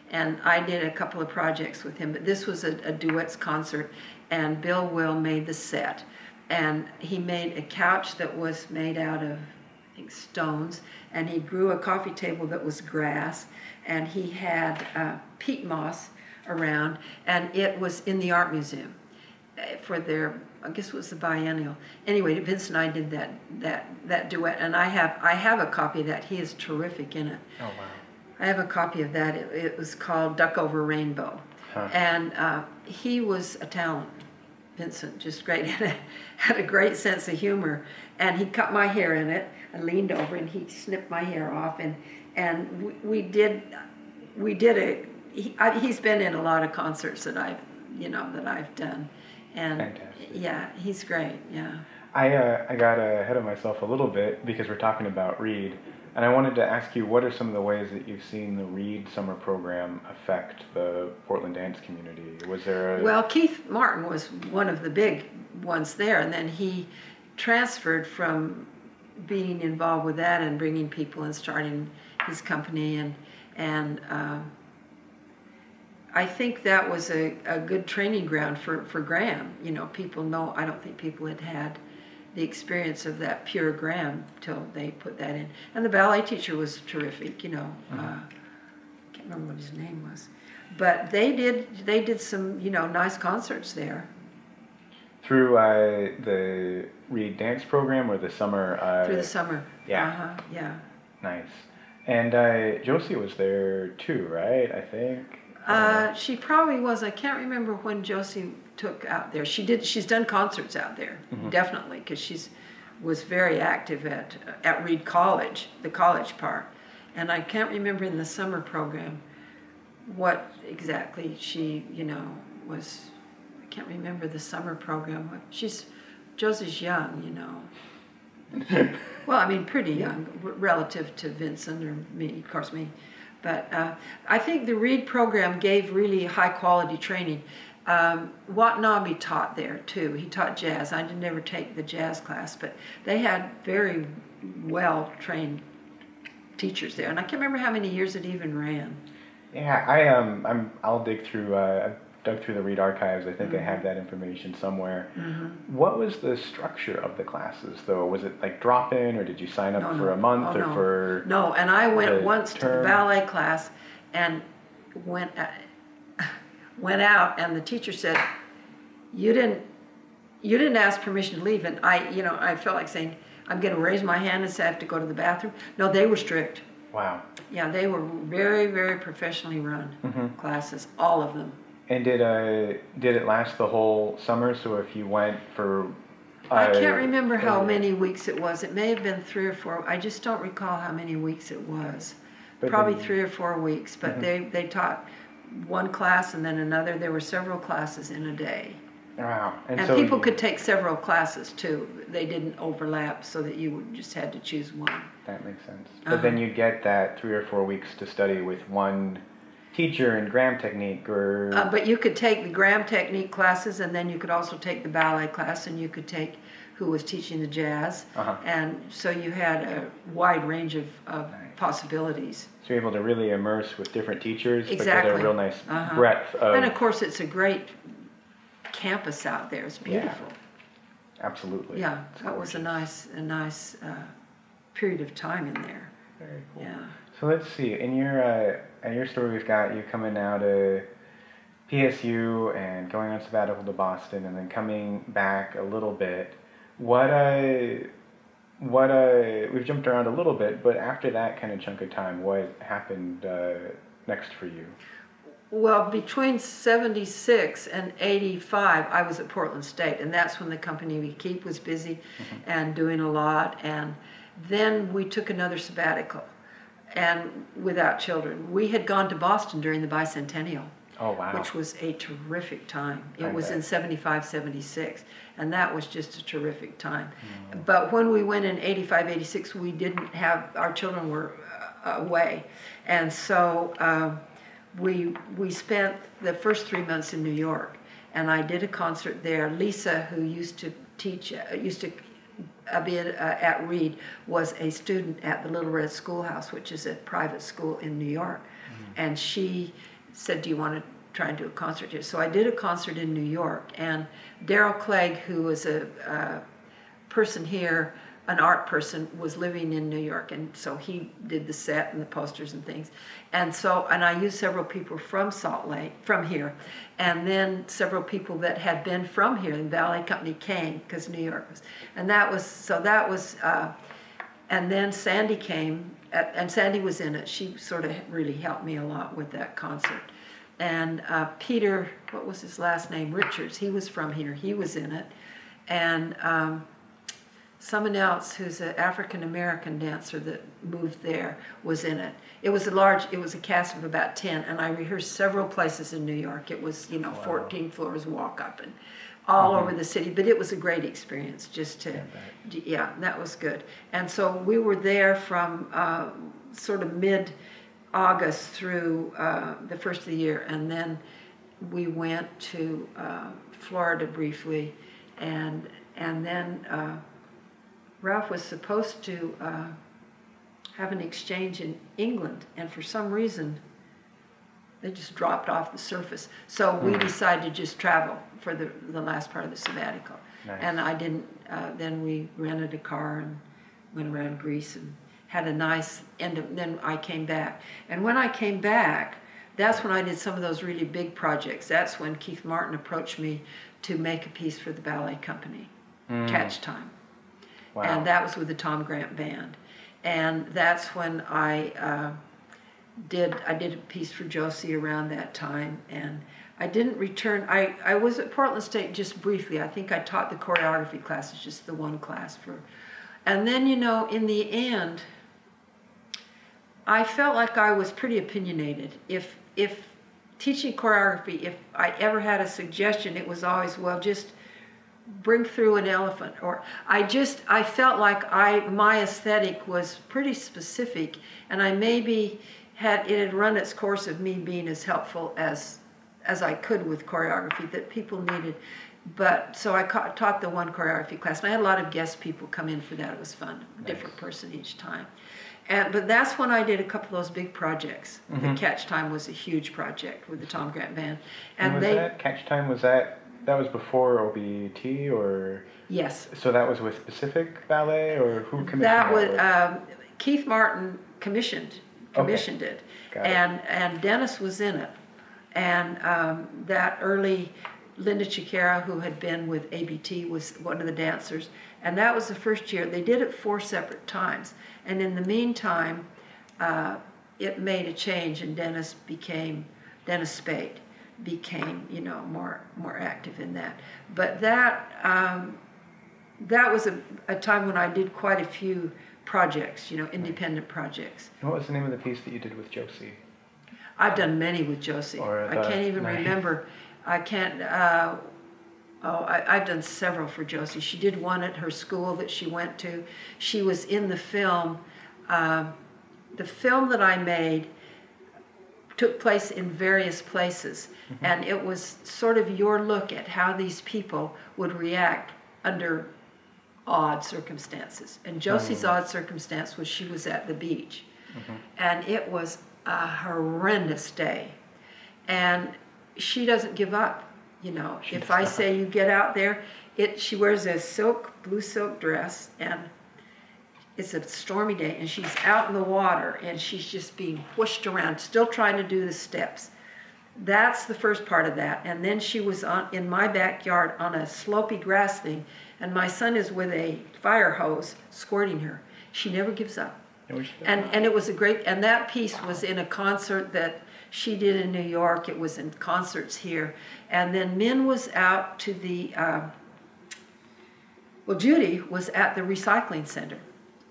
And I did a couple of projects with him, but this was a duets concert, and Bill Will made the set. And he made a couch that was made out of, I think, stones, and he grew a coffee table that was grass, and he had peat moss around, and it was in the art museum for their, I guess it was the biennial. Anyway, Vince and I did that duet, and I have a copy of that. He is terrific in it. Oh, wow. I have a copy of that. It was called Duck Over Rainbow. Huh. And he was a talent, Vincent, just great. Had a great sense of humor. And he cut my hair in it. I leaned over and he snipped my hair off. And we did it. He's been in a lot of concerts that I've done. And fantastic. Yeah, he's great, yeah. I got ahead of myself a little bit because we're talking about Reed. And I wanted to ask you, what are some of the ways that you've seen the Reed Summer Program affect the Portland dance community? Was there Well, Keith Martin was one of the big ones there, and then he transferred from being involved with that and bringing people and starting his company, and I think that was a good training ground for Graham. People know, I don't think people had the experience of that pure Graham till they put that in. And the ballet teacher was terrific, I can't remember what his name was. But they did some, nice concerts there. Through the Reed Dance Program or the summer? Through the summer. Yeah. Yeah. Nice. And Josie was there too, right, I think? She probably was. I can't remember when Josie took out there. She's done concerts out there, definitely, because she's was very active at Reed College, the college part. And I can't remember in the summer program what exactly she, was. I can't remember the summer program. Josie's young, Well, I mean, pretty young relative to Vincent or me, of course, me. But I think the Reed program gave really high-quality training. Watanabe taught there, too. He taught jazz. I did never take the jazz class, but they had very well-trained teachers there. And I can't remember how many years it even ran. Yeah, I'll dig through. I've dug through the Reed archives. I think I have that information somewhere. What was the structure of the classes, though? Was it like drop-in, or did you sign up for a month or for? No, and I went once to the ballet class, and went out, and the teacher said, "You didn't ask permission to leave." And I felt like saying, "I'm going to raise my hand and say I have to go to the bathroom." No, they were strict. Wow. Yeah, they were very, very professionally run classes, all of them. And did it last the whole summer? So if you went for... I can't remember how many weeks it was. It may have been 3 or 4. I just don't recall how many weeks it was. Probably 3 or 4 weeks. But they taught one class and then another. There were several classes in a day. Wow. And so people could take several classes, too. They didn't overlap, so that you just had to choose one. That makes sense. But then you'd get that 3 or 4 weeks to study with one teacher in Graham technique, or... but you could take the Graham technique classes, and then you could also take the ballet class, and you could take who was teaching the jazz. And so you had a wide range of possibilities. So you're able to really immerse with different teachers, exactly. But get a real nice breadth of... And of course, it's a great campus out there. It's beautiful. Yeah. Absolutely. Yeah, that was a nice period of time in there. Very cool. Yeah. So let's see. In your story, we've got you coming out of PSU and going on sabbatical to Boston, and then coming back a little bit. We've jumped around a little bit, but after that kind of chunk of time, what happened next for you? Well, between 76 and 85, I was at Portland State, and that's when the company we keep was busy and doing a lot. And then we took another sabbatical, and without children. We had gone to Boston during the bicentennial. Oh, wow. which was a terrific time. It I was bet. in 75, 76, and that was just a terrific time. But when we went in 85, 86, we didn't have, our children were away. And so we spent the first 3 months in New York, and I did a concert there. Lisa, who used to teach, used to be at Reed, was a student at the Little Red Schoolhouse, which is a private school in New York. And she said, do you want to try and do a concert here? So I did a concert in New York, and Daryl Clegg, who was a person here, an art person, was living in New York, and so he did the set and the posters and things. And I used several people from Salt Lake, from here, and then several people that had been from here. The ballet company came because New York was, and and then Sandy came, and Sandy was in it. She sort of really helped me a lot with that concert. And Peter, what was his last name? Richards, he was from here. He was in it. And someone else who's an African-American dancer that moved there was in it. It was a cast of about 10, and I rehearsed several places in New York. It was, 14 floors walk up and all over the city, but it was a great experience just to, that was good. And so we were there from sort of mid-August through the first of the year, and then we went to Florida briefly, and then Ralph was supposed to have an exchange in England, and for some reason they just dropped off the surface. So we decided to just travel for the last part of the sabbatical. Nice. And I didn't, then we rented a car and went around Greece and had a nice end of, then I came back. And when I came back, that's when I did some of those really big projects. That's when Keith Martin approached me to make a piece for the ballet company, Catch Time. Wow. And that was with the Tom Grant Band. And that's when I did a piece for Josie around that time. And I didn't return. I was at Portland State just briefly. I think I taught the choreography classes, just the one class for. And then, in the end, I felt like I was pretty opinionated. If teaching choreography, if I ever had a suggestion, it was always, well, just bring through an elephant. Or I felt like my aesthetic was pretty specific, and I maybe it had run its course of me being as helpful as I could with choreography that people needed. But so I taught the one choreography class, and I had a lot of guest people come in for that. It was fun, a different person each time. But that's when I did a couple of those big projects. The Catch Time was a huge project with the Tom Grant Band. And was that Catch Time, that was before OBT, or? Yes. So that was with Pacific Ballet, or who commissioned that? Was Keith Martin commissioned it, and Dennis was in it, and that early Linda Chiquera, who had been with ABT, was one of the dancers, and that was the first year. They did it 4 separate times, and in the meantime, it made a change, and Dennis Spade became, more active in that. But that was a time when I did quite a few projects, independent projects. And what was the name of the piece that you did with Josie? I've done many with Josie. I can't even remember. I can't. I've done several for Josie. She did one at her school that she went to. She was in the film. The film that I made took place in various places, and it was sort of your look at how these people would react under odd circumstances. And Josie's odd circumstance was she was at the beach, and it was a horrendous day, and she doesn't give up. If I say you get out there, she wears a blue silk dress, and it's a stormy day, and she's out in the water, and she's just being whooshed around, still trying to do the steps. That's the first part of that. And then she was in my backyard on a slopey grass thing, and my son is with a fire hose squirting her. She never gives up. And it was and that piece was in a concert that she did in New York. It was in concerts here. And then Min was out to Judy was at the recycling center.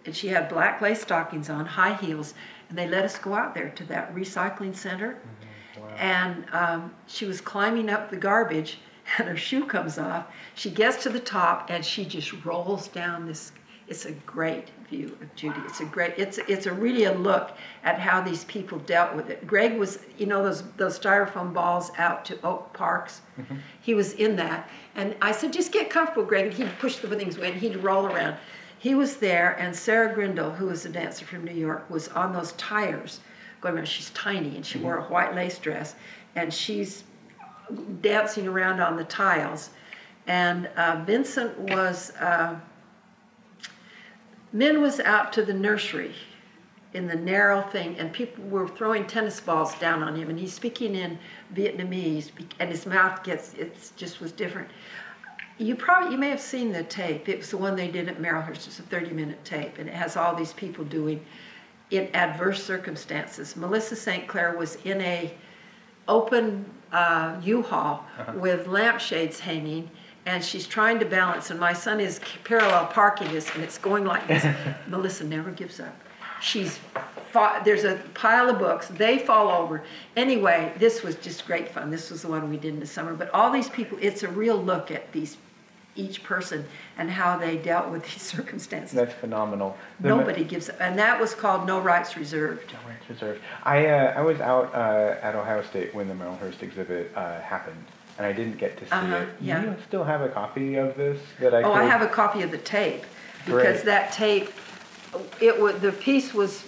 And she had black lace stockings on, high heels, and they let us go out there to that recycling center. Wow. And she was climbing up the garbage, and her shoe comes off. She gets to the top, and she just rolls down this. It's a great view of Judy. It's a really a look at how these people dealt with it. Greg was, you know, those styrofoam balls out to Oak Parks. Mm-hmm. He was in that, and I said, just get comfortable, Greg. And he'd push the things away, and he'd roll around. He was there, and Sarah Grindle, who was a dancer from New York, was on those tires going around. She's tiny, and she wore a white lace dress, and she's dancing around on the tiles. And Vincent was. Min was out to the nursery in the narrow thing, and people were throwing tennis balls down on him, and he's speaking in Vietnamese, and his mouth just was different. You may have seen the tape. It was the one they did at Merrill. It's a 30-minute tape, and it has all these people doing in adverse circumstances. Melissa St. Clair was in a open U-Haul with lampshades hanging, and she's trying to balance, and my son is parallel parking this, and it's going like this. Melissa never gives up. There's a pile of books. They fall over. Anyway, this was just great fun. This was the one we did in the summer. But all these people, it's a real look at each person and how they dealt with these circumstances. That's phenomenal. Nobody gives up. And that was called No Rights Reserved. No Rights Reserved. I was out at Ohio State when the Merrill-Hearst exhibit happened. And I didn't get to see it. Yeah. Do you still have a copy of this that I could... I have a copy of the tape. Because Great. that tape, the piece was...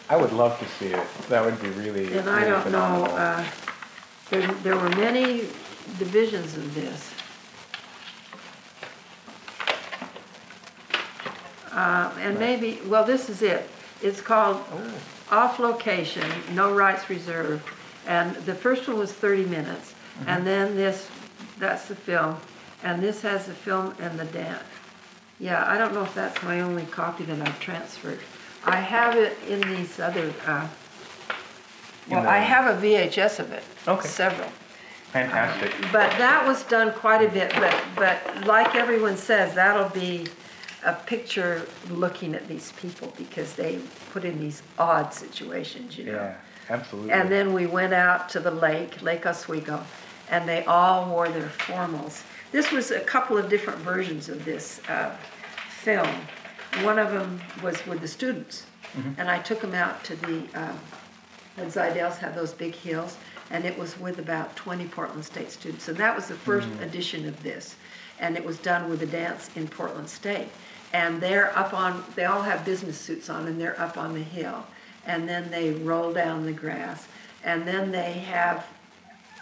I would love to see it. That would be really, and really I don't phenomenal. know, there were many divisions of this. And maybe, this is it. It's called Off Location, No Rights Reserved. And the first one was 30 minutes. Mm-hmm. And then that's the film. And this has the film and the dance. Yeah, I don't know if that's my only copy that I've transferred. I have it in these other, I have a VHS of it. Okay. Several. Fantastic. But that was done quite a bit. But like everyone says, that'll be a picture looking at these people because they put in these odd situations, you know. Yeah, absolutely. And then we went out to the Lake Oswego, and they all wore their formals. This was a couple of different versions of this film. One of them was with the students, and I took them out to the Zidell's have those big hills, and it was with about 20 Portland State students. And that was the first edition of this, and it was done with a dance in Portland State. And they all have business suits on, and they're up on the hill, and then they roll down the grass, and then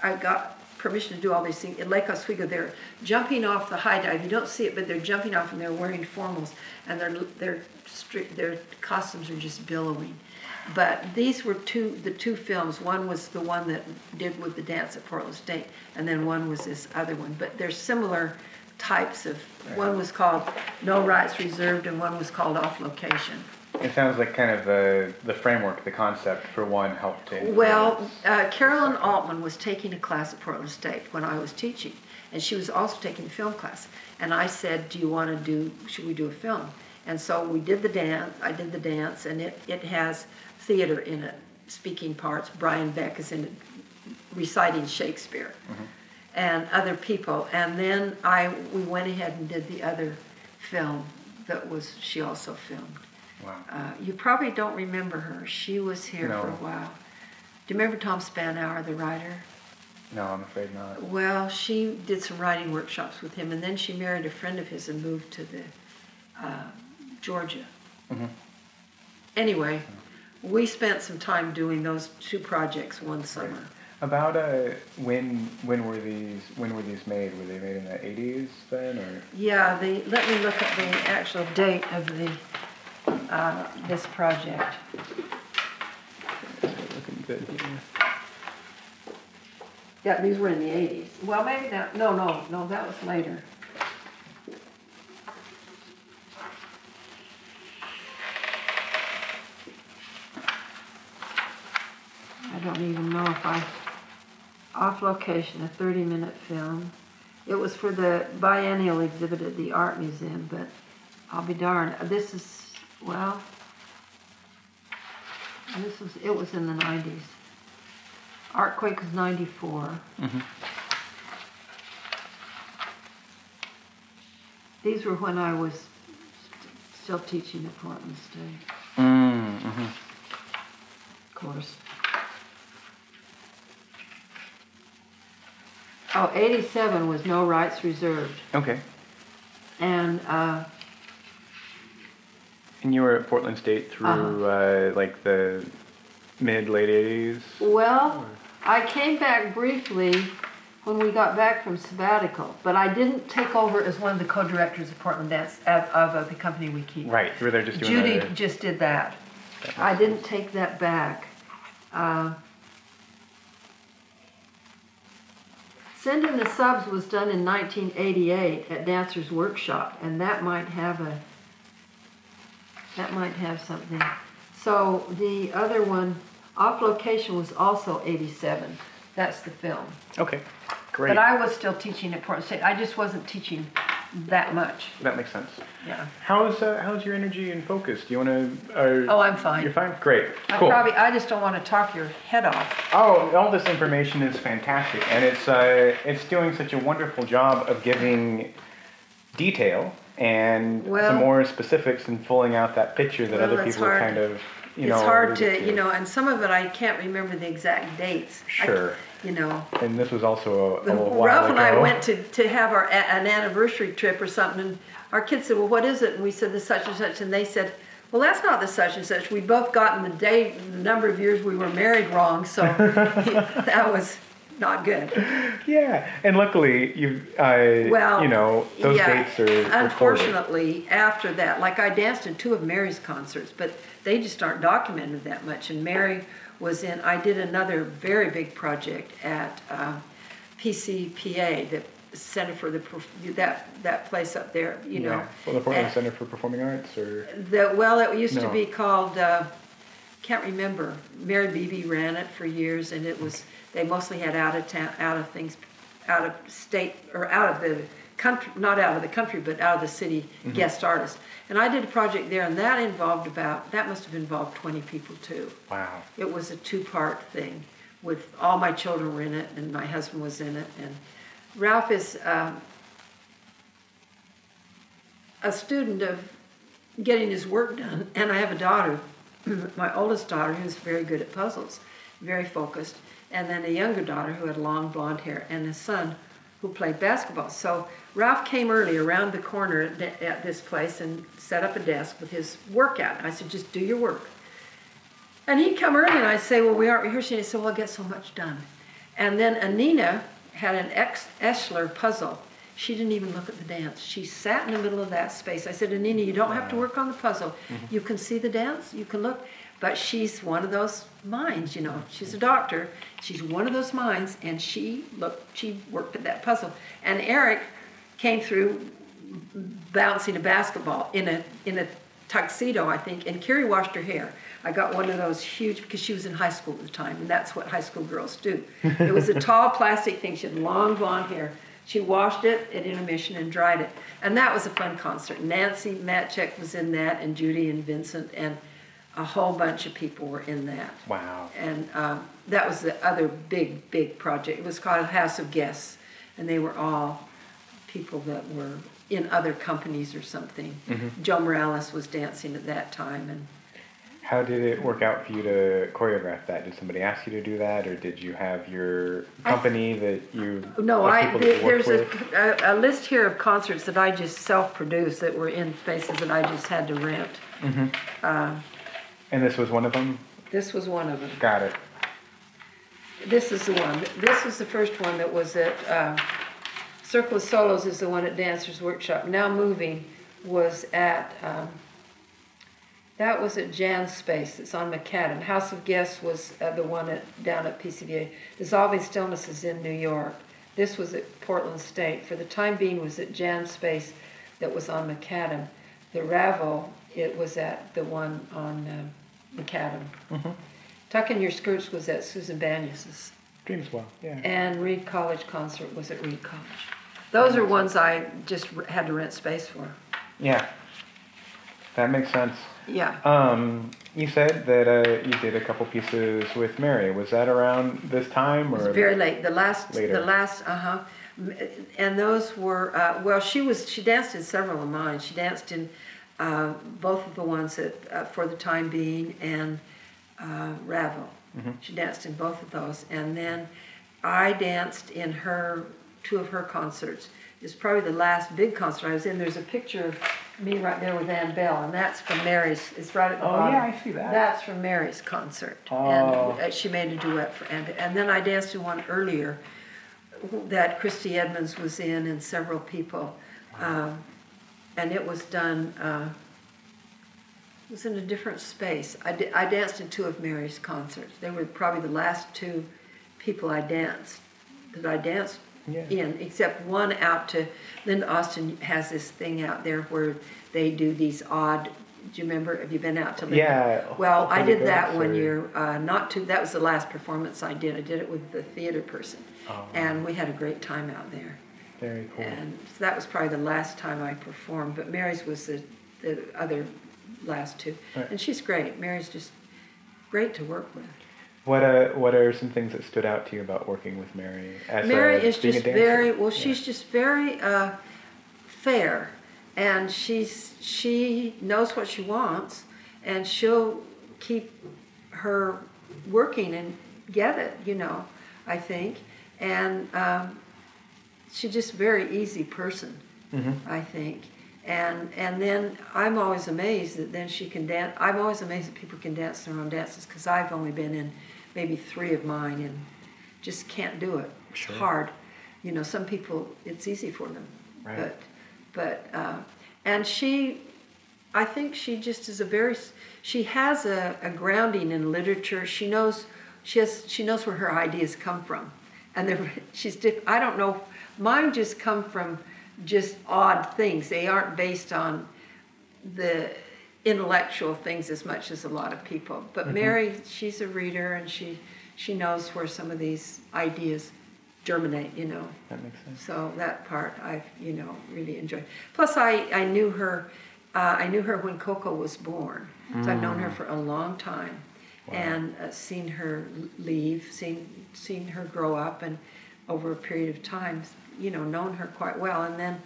I got permission to do all these things. In Lake Oswego, they're jumping off the high dive. You don't see it, but they're jumping off, and they're wearing formals, and their costumes are just billowing. But these were the two films. One was the one that did with the dance at Portland State, and then one was this other one. But they're similar types of, one was called No Rights Reserved, and one was called Off Location. It sounds like kind of the framework, the concept for one helped to influence. Well, Carolyn Altman was taking a class at Portland State when I was teaching, and she was also taking a film class. And I said, should we do a film? And so we did the dance, I did the dance, and it has theater in it, speaking parts. Brian Beck is in it, reciting Shakespeare, and other people. And then we went ahead and did the other film she also filmed. Wow. You probably don't remember her. She was here for a while. Do you remember Tom Spanauer, the writer? No, I'm afraid not. Well, she did some writing workshops with him, and then she married a friend of his and moved to Georgia. Anyway, we spent some time doing those two projects one summer. Right. About when were these made? Were they made in the 80s then, or? Yeah, let me look at the actual date of this project. Looking good here. Yeah, these were in the 80s. Well, maybe that. No, that was later. I don't even know if Off Location, a 30-minute film. It was for the biennial exhibit at the Art Museum, but I'll be darned. It was in the 90s. Artquake was 94. Mm-hmm. These were when I was still teaching at Portland State. Mm-hmm. Of course. Oh, 87 was no rights reserved. Okay. And you were at Portland State through like the late 80s? Well, I came back briefly when we got back from sabbatical, but I didn't take over as one of the co-directors of Portland Dance of the company we keep. Right, you were there just doing Judy just did that. I didn't take that back. Sending the Subs was done in 1988 at Dancers Workshop, and that might have something. So the other one, Off Location, was also 87. That's the film. Okay, great. But I was still teaching at Portland State. I just wasn't teaching that much. That makes sense. Yeah. How's your energy and focus? Do you want to? Oh, I'm fine. You're fine. Great. Cool. I just don't want to talk your head off. Oh, all this information is fantastic, and it's doing such a wonderful job of giving detail and some more specifics and pulling out that picture that other people are kind of. It's hard to, and some of it I can't remember the exact dates. Sure. And this was also a while Ralph ago. and I went to have an anniversary trip or something, and our kids said, well, what is it? And we said, the such and such, and they said, well, that's not the such and such. We both gotten the number of years we were married wrong, so that was not good. Yeah, and luckily those dates are unfortunately recorded. After that, like I danced in 2 of Mary's concerts, but they just aren't documented that much. And Mary was in. I did another very big project at PCPA, the Center for that place up there. Well, the Portland Center for Performing Arts, or it used to be called. Can't remember. Mary Beebe ran it for years, and it was. They mostly had out of state, or out of the country, not out of the country, but out of the city guest artists. And I did a project there, and that must have involved 20 people too. Wow. It was a 2-part thing with all my children were in it, and my husband was in it. And Ralph is a student of getting his work done, and I have a daughter, my oldest daughter, who's very good at puzzles, very focused, and then a younger daughter who had long blonde hair, and a son who played basketball. So Ralph came early around the corner at this place and set up a desk with his work out. And I said, just do your work. And he'd come early, and I'd say, well, we aren't rehearsing. He said, well, I'll get so much done. And then Anina had an Eschler puzzle. She didn't even look at the dance. She sat in the middle of that space. I said, Anina, you don't have to work on the puzzle. You can see the dance. You can look. But she's one of those minds, She's a doctor. She's one of those minds, and she worked at that puzzle. And Eric came through bouncing a basketball in a tuxedo, I think, and Carrie washed her hair. I got one of those huge, because she was in high school at the time, and that's what high school girls do. It was a tall plastic thing. She had long blonde hair. She washed it at intermission and dried it. And that was a fun concert. Nancy Matchek was in that, and Judy and Vincent, and a whole bunch of people were in that. Wow. And that was the other big, big project. It was called House of Guests, and they were all people that were in other companies or something. Joe Morales was dancing at that time. And how did it work out for you to choreograph that? Did somebody ask you to do that, or did you have your company that you? No, there's a list here of concerts that I just self-produced that were in spaces that I just had to rent. And this was one of them? This was one of them. Got it. This is the one. This was the first one that was at Circle of Solos is the one at Dancers Workshop. Now Moving was at, that was at Jan's Space. It's on McAdam. House of Guests was the one down at PCVA. Dissolving Stillness is in New York. This was at Portland State. For the time being was at Jan's Space that was on McAdam. The Ravel, it was at the one on McAdam. Tuck in Your Skirts was at Susan Banyas's. Dream as well, yeah. And Reed College Concert was at Reed College. Those are ones I just had to rent space for. Yeah, that makes sense. Yeah. You said that you did a couple pieces with Mary. Was that around this time, or It was very late. Later. And those were well. She danced in several of mine. She danced in both of the ones that For the Time Being and Ravel. She danced in both of those, and then I danced in two of her concerts. It's probably the last big concert I was in. There's a picture of me right there with Ann Bell, and that's from Mary's. It's right at the bottom. Oh yeah, I see that. That's from Mary's concert, Oh. and she made a duet for Ann. And then I danced in one earlier that Christy Edmonds was in, and several people, and it was done. It was in a different space. I danced in two of Mary's concerts. They were probably the last two people I danced in, except one out to Linda Austin has this thing out there where they do these odd. Do you remember? Have you been out to Linda? Yeah. Well, I did that one year. That was the last performance I did. I did it with the theater person, and we had a great time out there. Very cool. And so that was probably the last time I performed. But Mary's was the other last two, right. And she's great. Mary's just great to work with. What are some things that stood out to you about working with Mary? Mary is just very well. She's just very fair, and she knows what she wants, and she'll keep her working and get it. I think, and she's just a very easy person. I think. And then I'm always amazed that then she can dance. I'm always amazed that people can dance their own dances, because I've only been in maybe 3 of mine and just can't do it. It's hard. Some people, it's easy for them. Right. But and I think she just is she has a grounding in literature. She knows where her ideas come from. And I don't know, mine just come from just odd things. They aren't based on the intellectual things as much as a lot of people. But Mary, she's a reader, and she knows where some of these ideas germinate, That makes sense. So that part I've, really enjoyed. Plus I knew her when Coco was born. So I've known her for a long time. Wow. And seen her leave, seen her grow up, and over a period of time, known her quite well, and then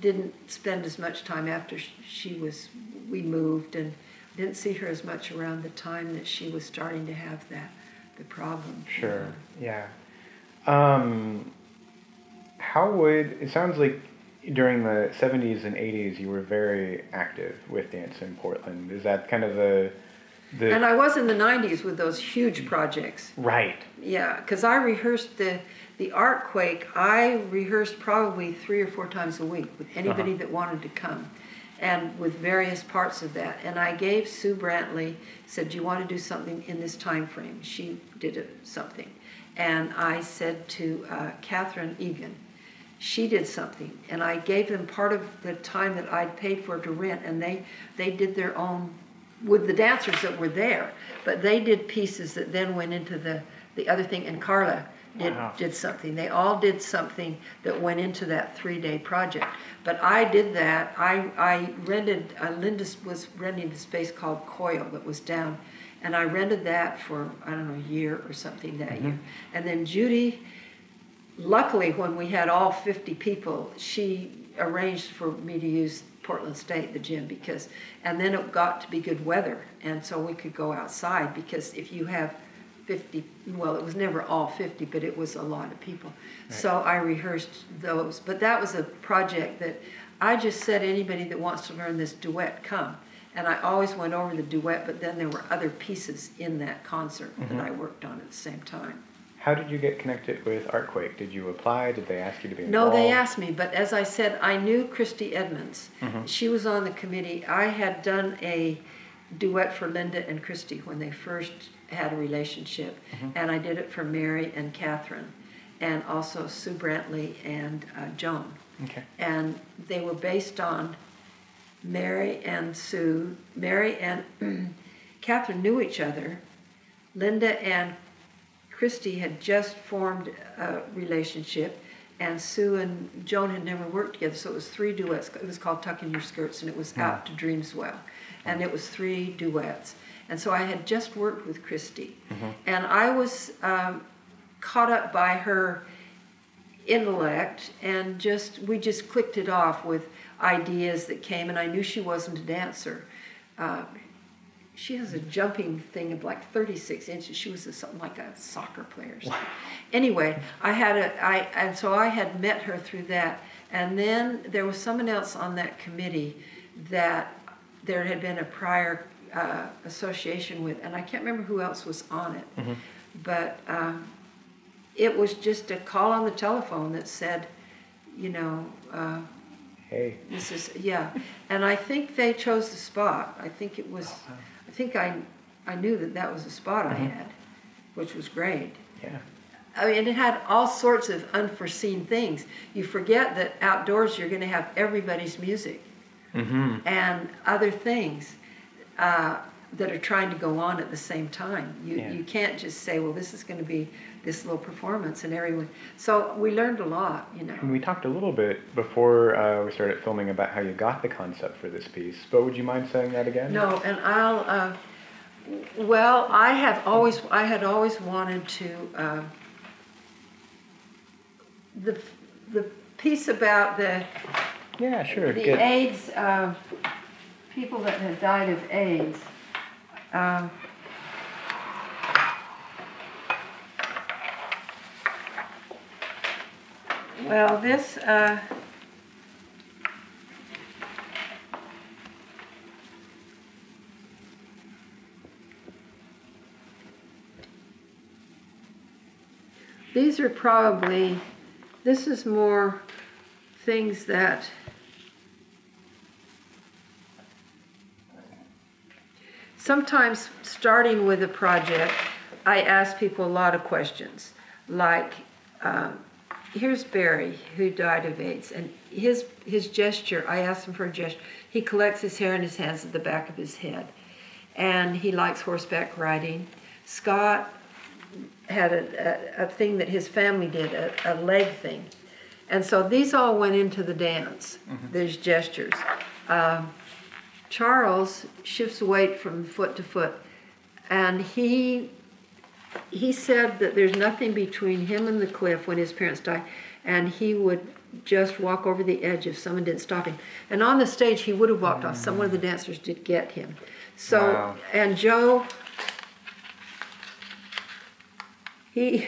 didn't spend as much time after we moved, and didn't see her as much around the time that she was starting to have the problem. Sure, yeah. It sounds like during the 70s and 80s you were very active with dance in Portland. Is that kind of the And I was in the 90s with those huge projects. Right. Yeah, because I rehearsed the Artquake. I rehearsed probably 3 or 4 times a week with anybody that wanted to come, and with various parts of that. And I gave Sue Brantley, said, "Do you want to do something in this time frame?" She did something. And I said to Catherine Egan, she did something. And I gave them part of the time that I'd paid for to rent, and they did their own with the dancers that were there. But they did pieces that then went into the other thing, and Carla did something. They all did something that went into that 3-day project. But I did that. I rented, Linda was renting a space called Coil that was down, and I rented that for, I don't know, a year or something that year. And then Judy, luckily when we had all 50 people, she arranged for me to use Portland State, the gym, and then it got to be good weather, and so we could go outside, because if you have 50, well, it was never all 50, but it was a lot of people. Right. So I rehearsed those. But that was a project that I just said, anybody that wants to learn this duet, come. And I always went over the duet, but then there were other pieces in that concert that I worked on at the same time. How did you get connected with Artquake? Did you apply? Did they ask you to be involved? No, they asked me, but as I said, I knew Christy Edmonds. She was on the committee. I had done a duet for Linda and Christy when they first had a relationship, and I did it for Mary and Catherine, and also Sue Brantley and Joan. Okay. And they were based on Mary and Sue. Mary and Catherine knew each other. Linda and Christy had just formed a relationship, and Sue and Joan had never worked together, so it was 3 duets. It was called Tuck in Your Skirts, and it was Out to Dreams Well. And it was 3 duets. And so I had just worked with Christy. And I was caught up by her intellect, and we just clicked it off with ideas that came, and I knew she wasn't a dancer. She has a jumping thing of like 36 inches. She was something like a soccer player or something. Anyway, so I had met her through that. And then there was someone else on that committee that there had been a prior association with, and I can't remember who else was on it. But it was just a call on the telephone that said, you know, hey, this is, yeah. And I think they chose the spot. I think it was, I think I knew that was the spot I had, which was great. Yeah. I mean, it had all sorts of unforeseen things. You forget that outdoors you're going to have everybody's music and other things that are trying to go on at the same time. You can't just say, well, this is going to be this little performance and everyone. So we learned a lot, you know. And we talked a little bit before we started filming about how you got the concept for this piece, but would you mind saying that again? No, and well, I had always wanted to, the piece about the AIDS, people that had died of AIDS. Well, this these are probably, this is more things that sometimes starting with a project, I ask people a lot of questions. Like, here's Barry, who died of AIDS, and his gesture, I asked him for a gesture. He collects his hair in his hands at the back of his head, and he likes horseback riding. Scott had a thing that his family did, a leg thing. And so these all went into the dance, these gestures. Charles shifts weight from foot to foot, and he said that there's nothing between him and the cliff when his parents died, and he would just walk over the edge if someone didn't stop him. And on the stage, he would have walked off. Some of the dancers did get him. So, wow. And Joe, he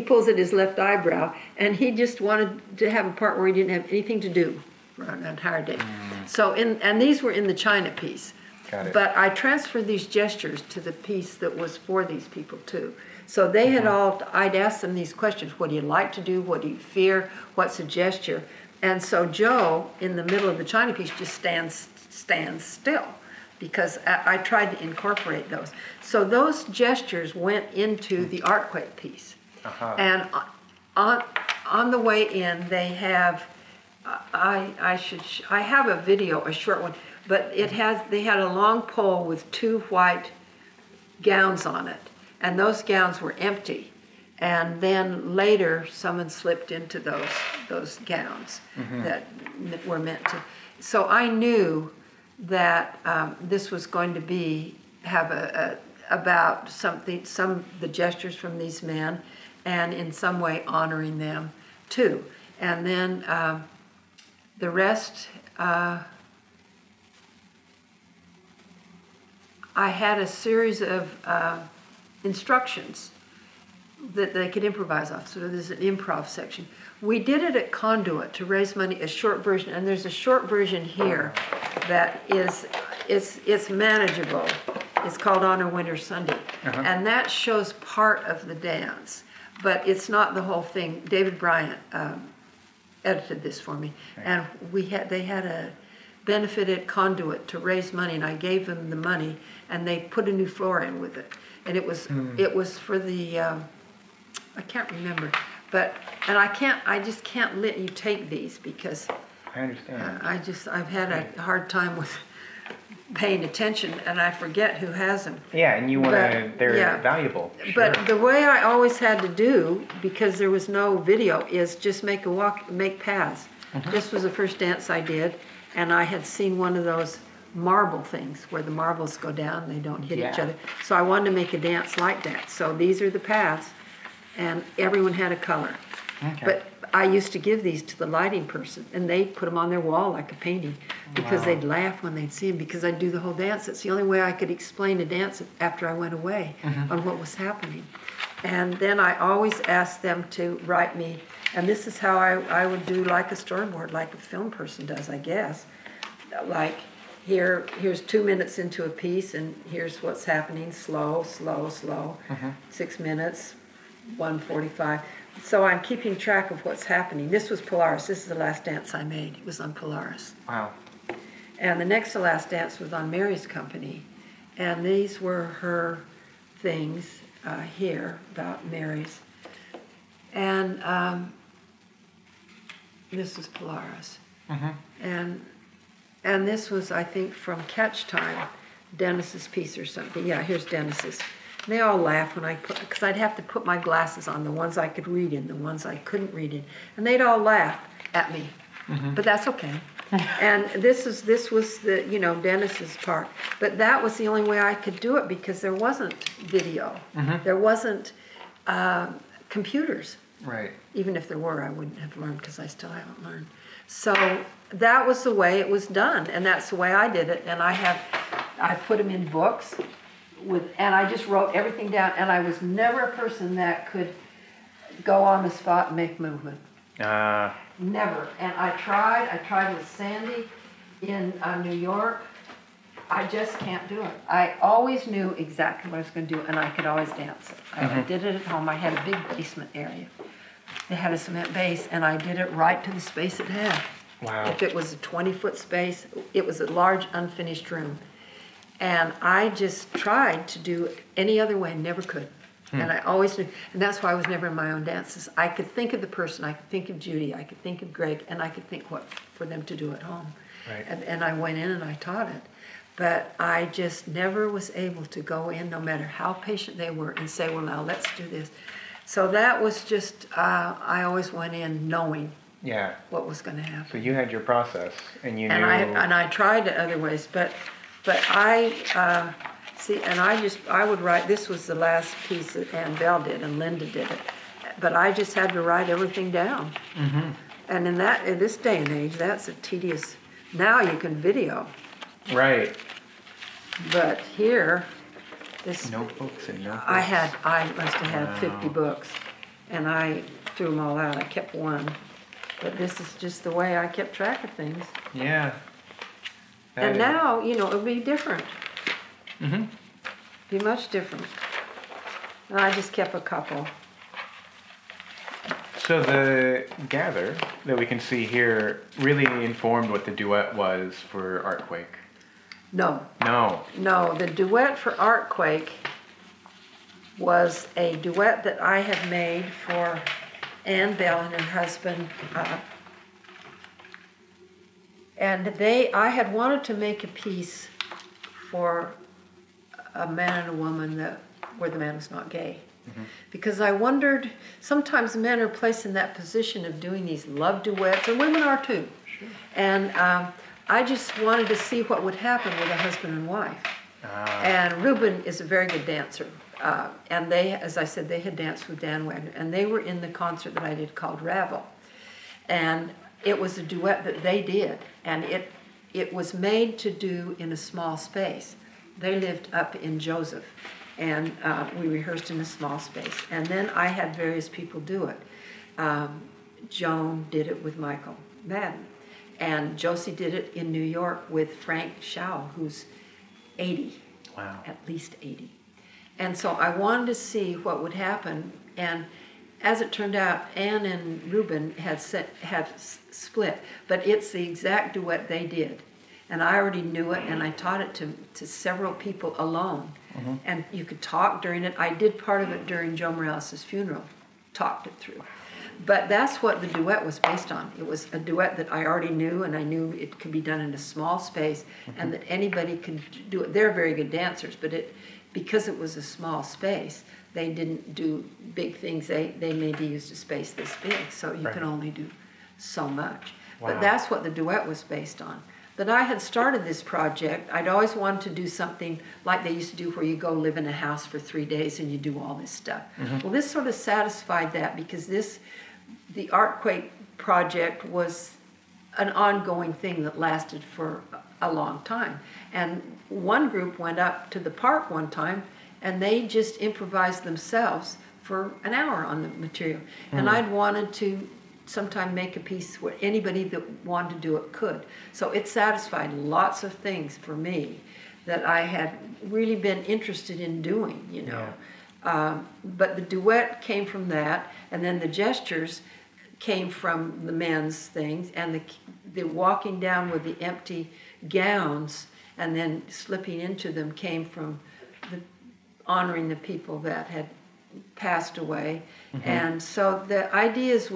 pulls at his left eyebrow, and he just wanted to have a part where he didn't have anything to do for an entire day. So, and these were in the China piece. Got it. But I transferred these gestures to the piece that was for these people too. So they had I'd ask them these questions. What do you like to do? What do you fear? What's a gesture? And so Joe, in the middle of the China piece, just stands still, because I tried to incorporate those. So those gestures went into the Artquake piece. And on the way in, they have, I have a video, a short one, but they had a long pole with two white gowns on it, and those gowns were empty. And then later, someone slipped into those gowns that were meant to. So I knew that this was going to have about something, the gestures from these men, and in some way honoring them too. And then the rest, I had a series of instructions that they could improvise off. So there's an improv section. We did it at Conduit to raise money, a short version, and there's a short version here that it's manageable. It's called Honor Winter Sunday, and that shows part of the dance, but it's not the whole thing. David Bryant edited this for me, and they had a benefit at Conduit to raise money, and I gave them the money, and they put a new floor in with it, and it was for the I can't remember, but I just can't let you take these because I understand. I've had a hard time with paying attention, and I forget who has them. Yeah, and you want to, they're valuable. Sure. But the way I always had to do, because there was no video, is just make paths. This was the first dance I did, and I had seen one of those marble things where the marbles go down, they don't hit each Yeah. other. So I wanted to make a dance like that. So these are the paths, and everyone had a color. Okay. But I used to give these to the lighting person, and they put them on their wall like a painting, because Wow. they'd laugh when they'd see them, because I'd do the whole dance. It's the only way I could explain a dance after I went away on what was happening. And then I always asked them to write me, and this is how I would do like a storyboard, like a film person does, I guess. Like, here's 2 minutes into a piece, and here's what's happening, slow, slow, slow. 6 minutes, 1:45. So I'm keeping track of what's happening. This was Polaris. This is the last dance I made. It was on Polaris. Wow. And the next to last dance was on Mary's company. And these were her things here about Mary's. And this was Polaris. And this was, I think, from Catch Time, Dennis's piece or something. Yeah, here's Dennis's. And they all laugh when I put, because I'd have to put my glasses on, the ones I could read in, the ones I couldn't read in. And they'd all laugh at me. But that's okay. And this was the, Dennis's part. But that was the only way I could do it, because there wasn't video. There wasn't computers. Right. Even if there were, I wouldn't have learned, because I still haven't learned. So that was the way it was done, and that's the way I did it. And I put them in books, and I just wrote everything down. And I was never a person that could go on the spot and make movement. Never. And I tried with Sandy in New York. I just can't do it. I always knew exactly what I was going to do, and I could always dance it. I did it at home. I had a big basement area. They had a cement base, and I did it right to the space it had. Wow. If it was a 20-foot space, it was a large unfinished room. And I just tried to do it any other way, never could. And I always knew, and that's why I was never in my own dances. I could think of the person, I could think of Judy, I could think of Greg, and I could think what for them to do at home. Right. And I went in and I taught it. But I just never was able to go in, no matter how patient they were, and say, well, now let's do this. So that was just, I always went in knowing what was going to happen. So you had your process, and you knew. And I tried it other ways, but I, see, and I would write, this was the last piece that Ann Bell did, and Linda did it. But I just had to write everything down. And in this day and age, that's a tedious, now you can video. Right. But here, this Notebooks and notebooks. I must have had 50 books, and I threw them all out. I kept one, but this is just the way I kept track of things. Yeah. And now, it would be different. Be much different. And I just kept a couple. So the gather that we can see here really informed what the duet was for Artquake. No, No. the duet for Artquake was a duet that I had made for Ann Bell and her husband. And I had wanted to make a piece for a man and a woman where the man was not gay. Because I wondered, sometimes men are placed in that position of doing these love duets, and women are too. Sure. And I just wanted to see what would happen with a husband and wife. And Reuben is a very good dancer. And they, as I said, they had danced with Dan Wagner, and they were in the concert that I did called Ravel. And it was a duet that they did, and it was made to do in a small space. They lived up in Joseph, and we rehearsed in a small space. And then I had various people do it. Joan did it with Michael Madden, and Josie did it in New York with Frank Schau, who's 80, Wow. at least 80. And so I wanted to see what would happen, and as it turned out, Ann and Reuben had split, but it's the exact duet they did. And I already knew it, and I taught it to several people alone. And you could talk during it. I did part of it during Joe Morales' funeral, talked it through. But that's what the duet was based on. It was a duet that I already knew, and I knew it could be done in a small space, and that anybody could do it. They're very good dancers, but because it was a small space, they didn't do big things. They maybe used a space this big, so you could only do so much. Wow. But that's what the duet was based on. that I had started this project. I'd always wanted to do something like they used to do where you go live in a house for 3 days and you do all this stuff. Well, this sort of satisfied that because the Artquake project was an ongoing thing that lasted for a long time. And one group went up to the park one time and they just improvised themselves for an hour on the material. And I'd wanted to sometime make a piece where anybody that wanted to do it could. So it satisfied lots of things for me that I had really been interested in doing, you know. Yeah. But the duet came from that, and then the gestures came from the men's things, and the walking down with the empty gowns and then slipping into them came from honoring the people that had passed away. And so the ideas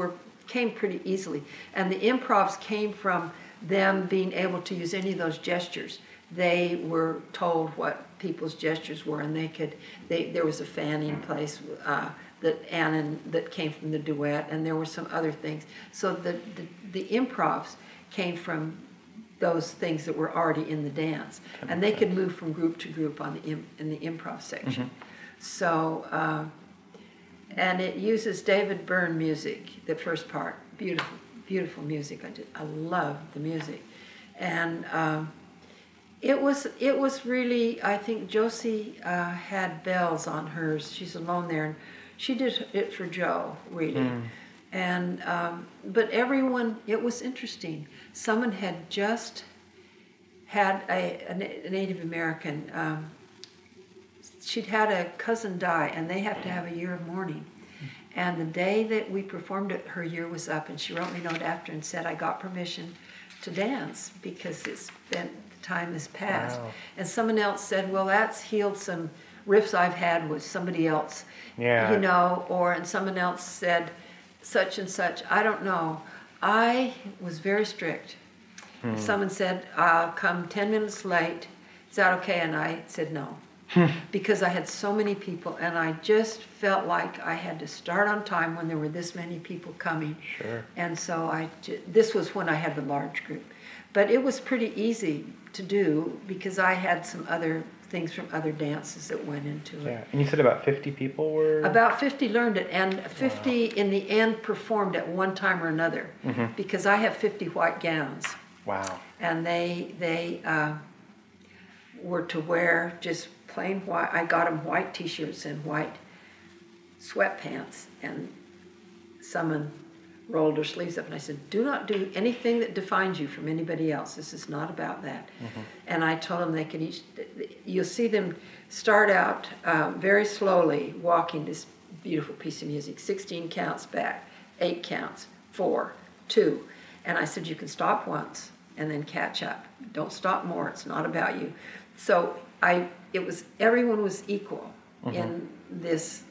came pretty easily, and the improvs came from them being able to use any of those gestures. They were told what people's gestures were, and there was a fanning place that came from the duet, and there were some other things. So the improvs came from those things that were already in the dance, and they could move from group to group in the improv section. So. And it uses David Byrne music, the first part. Beautiful, beautiful music. I love the music. And it was really, I think Josie had bells on hers. She's alone there. And she did it for Joe, really. And, but everyone, it was interesting. Someone had just had a Native American, she'd had a cousin die, and they have to have a year of mourning. And the day that we performed it, her year was up, and she wrote me a note after and said, I got permission to dance because the time has passed. Wow. And someone else said, well, that's healed some riffs I've had with somebody else, you know, and someone else said such and such. I don't know. I was very strict. If someone said, I'll come 10 minutes late, is that okay? And I said no. Because I had so many people, and I just felt like I had to start on time when there were this many people coming. Sure. And so this was when I had the large group. But it was pretty easy to do because I had some other things from other dances that went into it. Yeah, and you said about 50 people were? About 50 learned it, and 50 in the end performed at one time or another, because I have 50 white gowns. Wow. And they were to wear just plain white. I got them white t-shirts and white sweatpants, and someone rolled her sleeves up, and I said, do not do anything that defines you from anybody else. This is not about that. And I told them they could each, you'll see them start out very slowly walking this beautiful piece of music, 16 counts back, 8 counts, 4, 2. And I said, you can stop once and then catch up. Don't stop more, it's not about you. So everyone was equal in this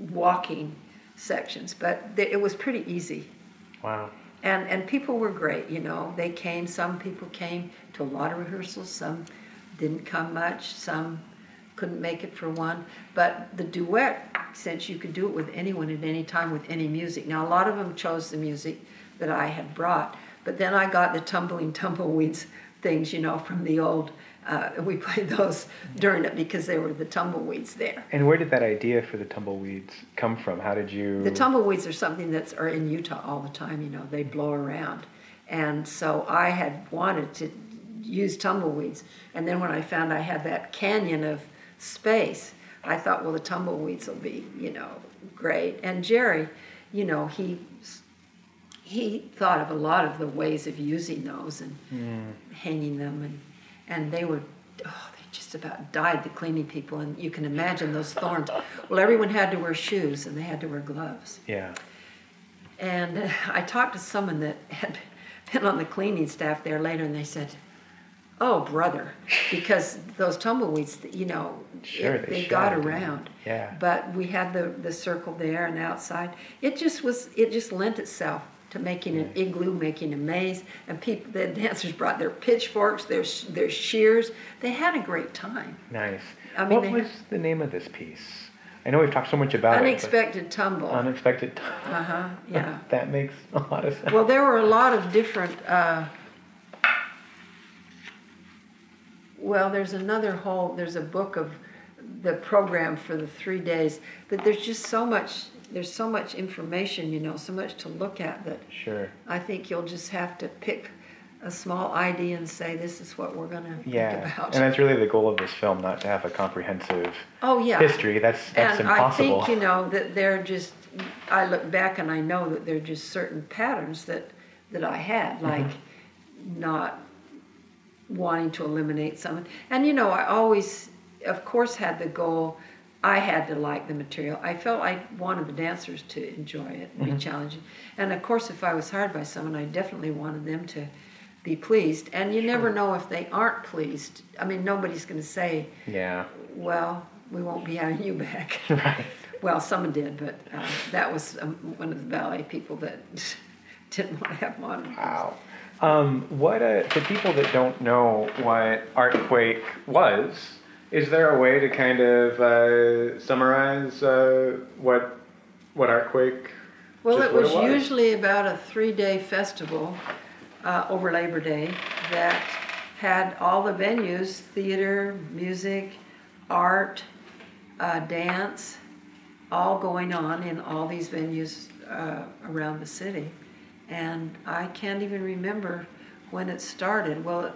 walking sections, but it was pretty easy. Wow. And people were great, you know. They came, some people came to a lot of rehearsals, some didn't come much, some couldn't make it for one. But the duet, since you could do it with anyone at any time with any music. Now, a lot of them chose the music that I had brought, but then I got the tumbling tumbleweeds things, you know, from the old, we played those during it because there were the tumbleweeds there. And where did that idea for the tumbleweeds come from? How did you... The tumbleweeds are something that are in Utah all the time, you know, they blow around. And so I had wanted to use tumbleweeds. And then when I found I had that canyon of space, I thought, well, the tumbleweeds will be, you know, great. And Jerry, you know, he thought of a lot of the ways of using those and hanging them, and they were, they just about died, the cleaning people, and you can imagine those thorns. Well, everyone had to wear shoes, and they had to wear gloves. Yeah. And I talked to someone that had been on the cleaning staff there later, and they said, oh, brother, because those tumbleweeds, you know, sure, they got around. Yeah. But we had the circle there and outside. It just lent itself to making an igloo, making a maze, and the dancers brought their pitchforks, their shears. They had a great time. Nice. I mean, what was the name of this piece? I know we've talked so much about Unexpected Tumble. Unexpected Tumble. Yeah. That makes a lot of sense. Well, there were a lot of different well, there's there's a book of the program for the 3 days, but there's just so much, there's so much information, you know, so much to look at that Sure. I think you'll just have to pick a small idea and say, this is what we're going to think about. And that's really the goal of this film, not to have a comprehensive yeah. history. That's and impossible. I think, you know, that they're just, I look back and I know that they're just certain patterns that I had, like not wanting to eliminate someone. And, you know, I always, of course, had the goal, I had to like the material. I felt I wanted the dancers to enjoy it and be challenging. And, of course, if I was hired by someone, I definitely wanted them to be pleased. And you never know if they aren't pleased. I mean, nobody's going to say, well, we won't be having you back. Right. Well, someone did, but that was one of the ballet people that didn't want to have monitors. Wow. For people that don't know what Artquake was, is there a way to kind of summarize what Artquake? Well, it was usually about a 3-day festival over Labor Day that had all the venues: theater, music, art, dance, all going on in all these venues around the city. And I can't even remember when it started. Well,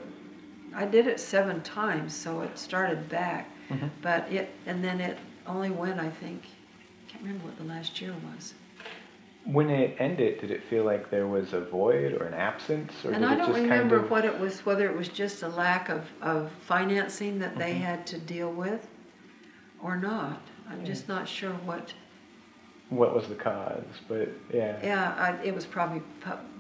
I did it 7 times, so it started back. But and then it only went, I think, I can't remember what the last year was. When it ended, did it feel like there was a void or an absence? Or and did I it don't just remember kind of... what it was, whether it was just a lack of financing that they had to deal with or not. I'm just not sure what was the cause, but yeah. Yeah, it was probably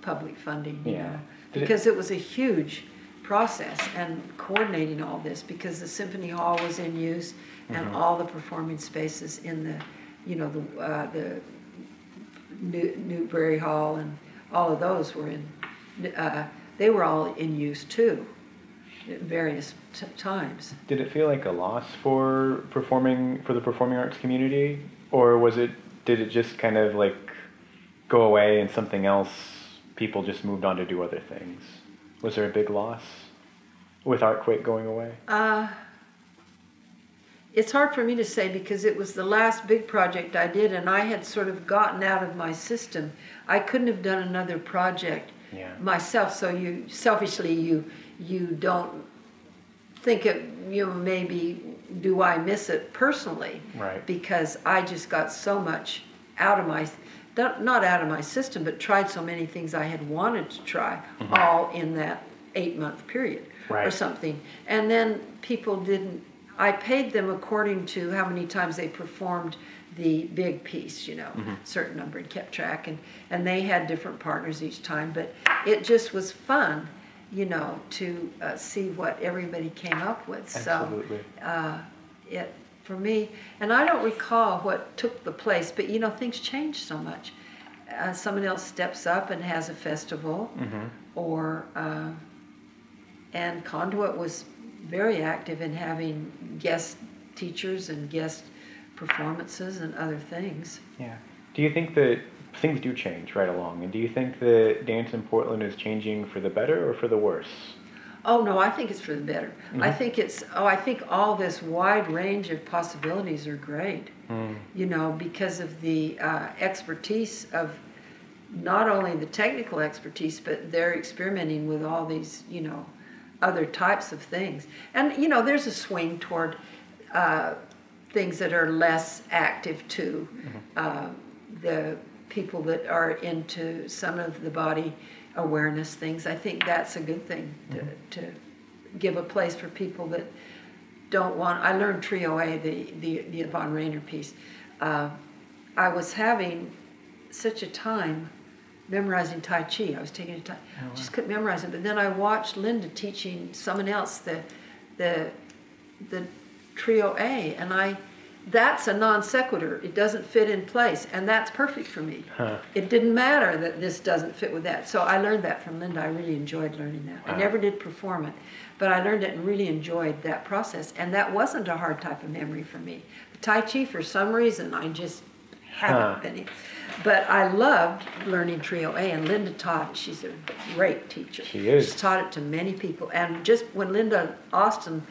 public funding, you know, Because it was a huge process, and coordinating all this, because the Symphony Hall was in use and all the performing spaces in the, you know, the Newberry Hall and all of those were in, they were all in use too at various times. Did it feel like a loss for the performing arts community, or did it just kind of like go away and something else, people just moved on to do other things? Was there a big loss with Artquake going away? It's hard for me to say, because it was the last big project I did, and I had sort of gotten out of my system. I couldn't have done another project myself, so you don't think maybe do I miss it personally? Right. Because I just got so much out of my, not out of my system, but tried so many things I had wanted to try, all in that 8-month period or something. And then people didn't, I paid them according to how many times they performed the big piece, you know, certain number, and kept track, and they had different partners each time, but it just was fun, you know, to see what everybody came up with. Absolutely. So for me, and I don't recall what took the place, but you know, things change so much. Someone else steps up and has a festival, or and Conduit was very active in having guest teachers and guest performances and other things. Yeah. Do you think that things do change right along, and do you think that dance in Portland is changing for the better or for the worse? Oh no, I think it's for the better. I think I think all this wide range of possibilities are great. You know, because of the expertise of not only the technical expertise, but they're experimenting with all these, you know, other types of things. And you know, there's a swing toward things that are less active too. The people that are into some of the body awareness things, I think that's a good thing to give a place for people that don't want. I learned Trio A, the Von Rainer piece. I was having such a time memorizing Tai Chi. I was taking a time, just couldn't memorize it. But then I watched Linda teaching someone else the Trio A, and that's a non sequitur. It doesn't fit in place, and that's perfect for me. It didn't matter that this doesn't fit with that. So I learned that from Linda. I really enjoyed learning that. I never did perform it, but I learned it and really enjoyed that process. And that wasn't a hard type of memory for me. The Tai Chi, for some reason, I just haven't been. But I loved learning Trio A, and Linda taught. She's a great teacher. She is. She's taught it to many people. And just when Linda Austin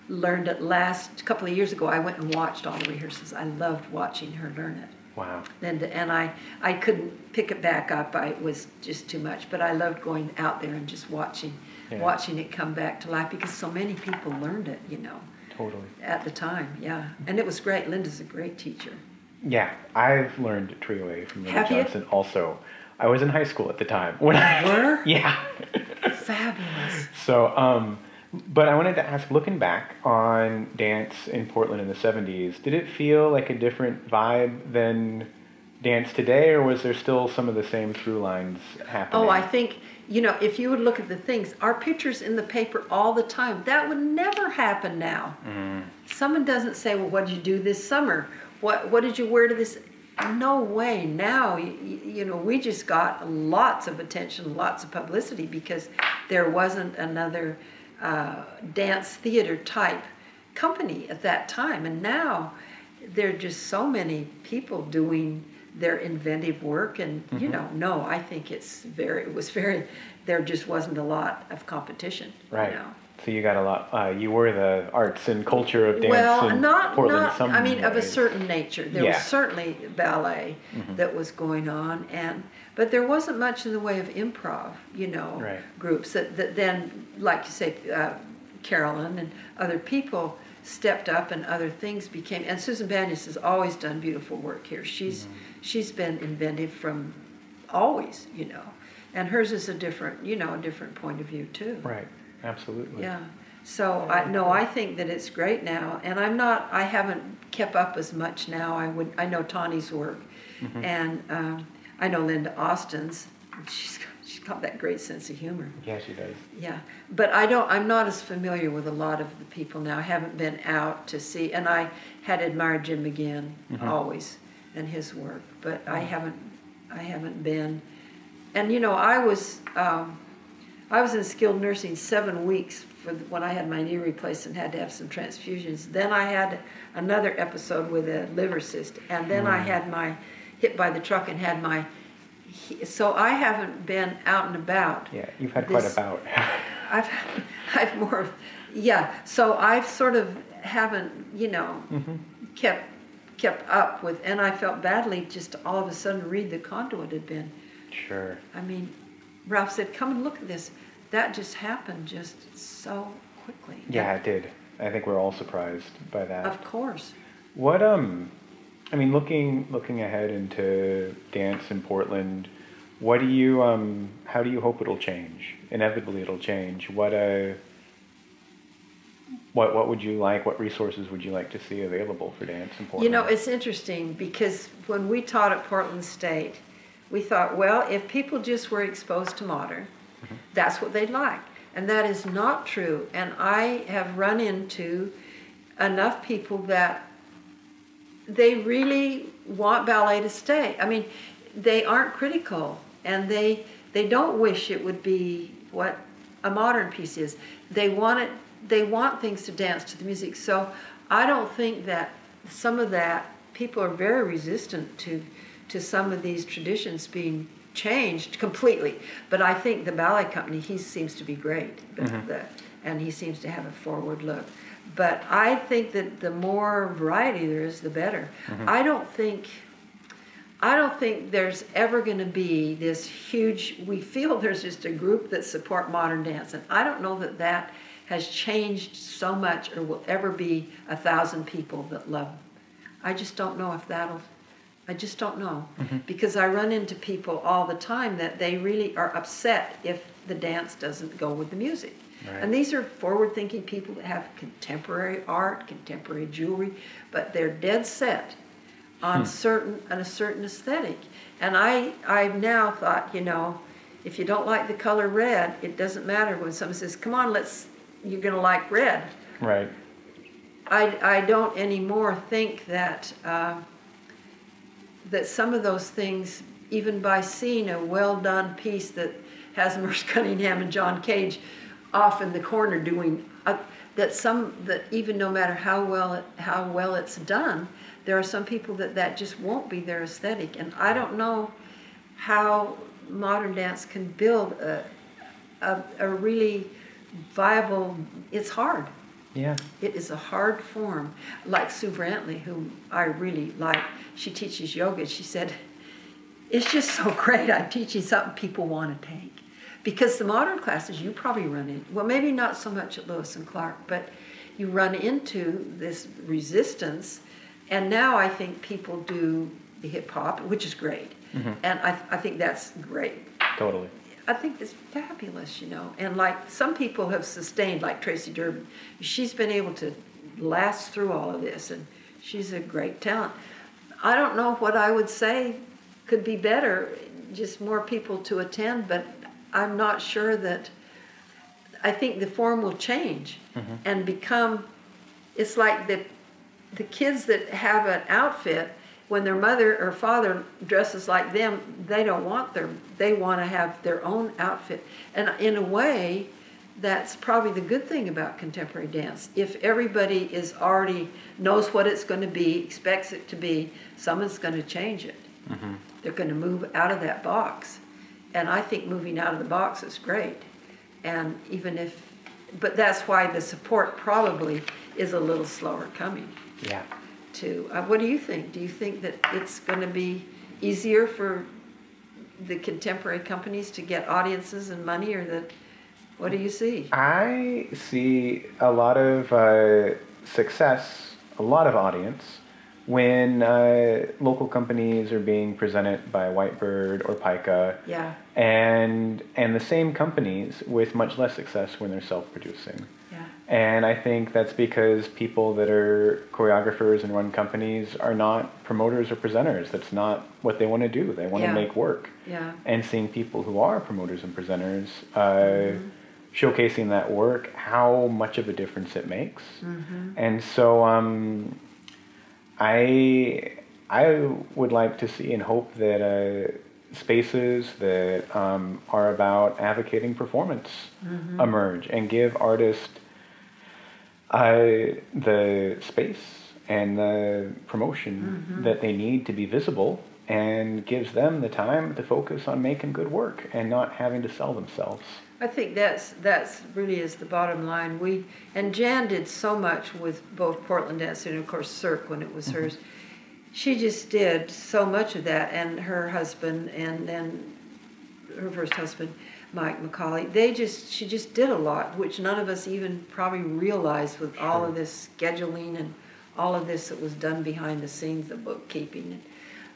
learned it last couple of years ago, I went and watched all the rehearsals. I loved watching her learn it. Wow. Linda, and I couldn't pick it back up. It was just too much. But I loved going out there and just watching it come back to life, because so many people learned it, Totally. at the time. Yeah, and it was great. Linda's a great teacher. Yeah, I've learned Trio A from Linda Have you? Johnson also. I was in high school at the time. When I Were? Yeah. Fabulous. So, but I wanted to ask, looking back on dance in Portland in the 70s, did it feel like a different vibe than dance today, or was there still some of the same through lines happening? Oh, I think, if you would look at the things, our pictures in the paper all the time, that would never happen now. Mm. Someone doesn't say, well, what did you do this summer? What did you wear to this? No way. Now, we just got lots of attention, lots of publicity, because there wasn't another dance theater type company at that time. And now there are just so many people doing their inventive work. And, no, I think there just wasn't a lot of competition. Right. So you got a lot, you were the arts and culture of dance in Portland. Of a certain nature. There was certainly ballet that was going on, but there wasn't much in the way of improv, groups that then, like you say, Carolyn and other people stepped up, and other things became, and Susan Banyas has always done beautiful work here. She's been inventive from always, and hers is a different point of view too. Right. Absolutely. Yeah. So I think that it's great now, and I haven't kept up as much now. I know Tawny's work, and I know Linda Austin's. She's got that great sense of humor. Yeah, she does. Yeah, but I'm not as familiar with a lot of the people now. I haven't been out to see, and I had admired Jim McGinn always and his work, but I haven't been, and I was in skilled nursing 7 weeks when I had my knee replaced and had to have some transfusions. Then I had another episode with a liver cyst, and then I had my hit by the truck and had my. So I haven't been out and about. Yeah, you've had quite a bout. I've more of, So I've sort of haven't, kept up with, and I felt badly just all of a sudden read the conduit had been. Sure. I mean, Ralph said, "Come and look at this." That just happened just so quickly. Yeah, it did. I think we're all surprised by that. Of course. What looking ahead into dance in Portland, how do you hope it'll change? Inevitably it'll change. What would you like? What resources would you like to see available for dance in Portland? It's interesting, because when we taught at Portland State, we thought, well, if people just were exposed to modern, that's what they'd like. And that is not true. And I have run into enough people that they really want ballet to stay. I mean, they aren't critical, and they don't wish it would be what a modern piece is. They want things to dance to the music. So I don't think that some of that, people are very resistant to some of these traditions being changed completely. But I think the ballet company, he seems to be great, and he seems to have a forward look. But I think that the more variety there is, the better. I don't think there's ever going to be this huge, we feel there's just a group that support modern dance, and I don't know that has changed so much or will ever be 1,000 people that love it. I just don't know if I just don't know, because I run into people all the time that they really are upset if the dance doesn't go with the music. Right. And these are forward-thinking people that have contemporary art, contemporary jewelry, but they're dead set on a certain aesthetic. And I've now thought, if you don't like the color red, it doesn't matter when someone says, "Come on, you're going to like red." Right. I don't anymore think that that some of those things, even by seeing a well-done piece that has Merce Cunningham and John Cage off in the corner doing, that even no matter how well it's done, there are some people that just won't be their aesthetic. And I don't know how modern dance can build a really viable, it's hard. Yeah. It is a hard form. Like Sue Brantley, who I really like, she teaches yoga. She said, it's just so great. I'm teaching something people want to take. Because the modern classes you probably run in, well, maybe not so much at Lewis and Clark, but you run into this resistance. And now I think people do the hip hop, which is great. Mm-hmm. And I think that's great. Totally. I think it's fabulous, you know. And like some people have sustained, like Tracy Durbin, she's been able to last through all of this, and she's a great talent. I don't know what I would say could be better, just more people to attend, but I'm not sure that, I think the form will change and become, it's like the kids that have an outfit, when their mother or father dresses like them, they don't want they want to have their own outfit. And in a way, that's probably the good thing about contemporary dance. If everybody is already knows what it's going to be, expects it to be, someone's going to change it. Mm-hmm. They're going to move out of that box. And I think moving out of the box is great. And even if, but that's why the support probably is a little slower coming. Yeah. What do you think? Do you think that it's going to be easier for the contemporary companies to get audiences and money, or that? What do you see? I see a lot of success, a lot of audience, when local companies are being presented by Whitebird or Pica. Yeah. And the same companies with much less success when they're self-producing. Yeah. And I think that's because people that are choreographers and run companies are not promoters or presenters. That's not what they want to do. They want to make work. Yeah. And seeing people who are promoters and presenters showcasing that work, how much of a difference it makes. Mm-hmm. And so I would like to see and hope that spaces that are about advocating performance emerge and give artists the space and the promotion that they need to be visible, and gives them the time to focus on making good work and not having to sell themselves. I think that's really is the bottom line. And Jan did so much with both Portland Dance and of course Cirque when it was hers. She just did so much of that, and her husband and then her first husband, Mike McCauley, she just did a lot, which none of us even probably realized with all of this scheduling and all of this that was done behind the scenes, the bookkeeping.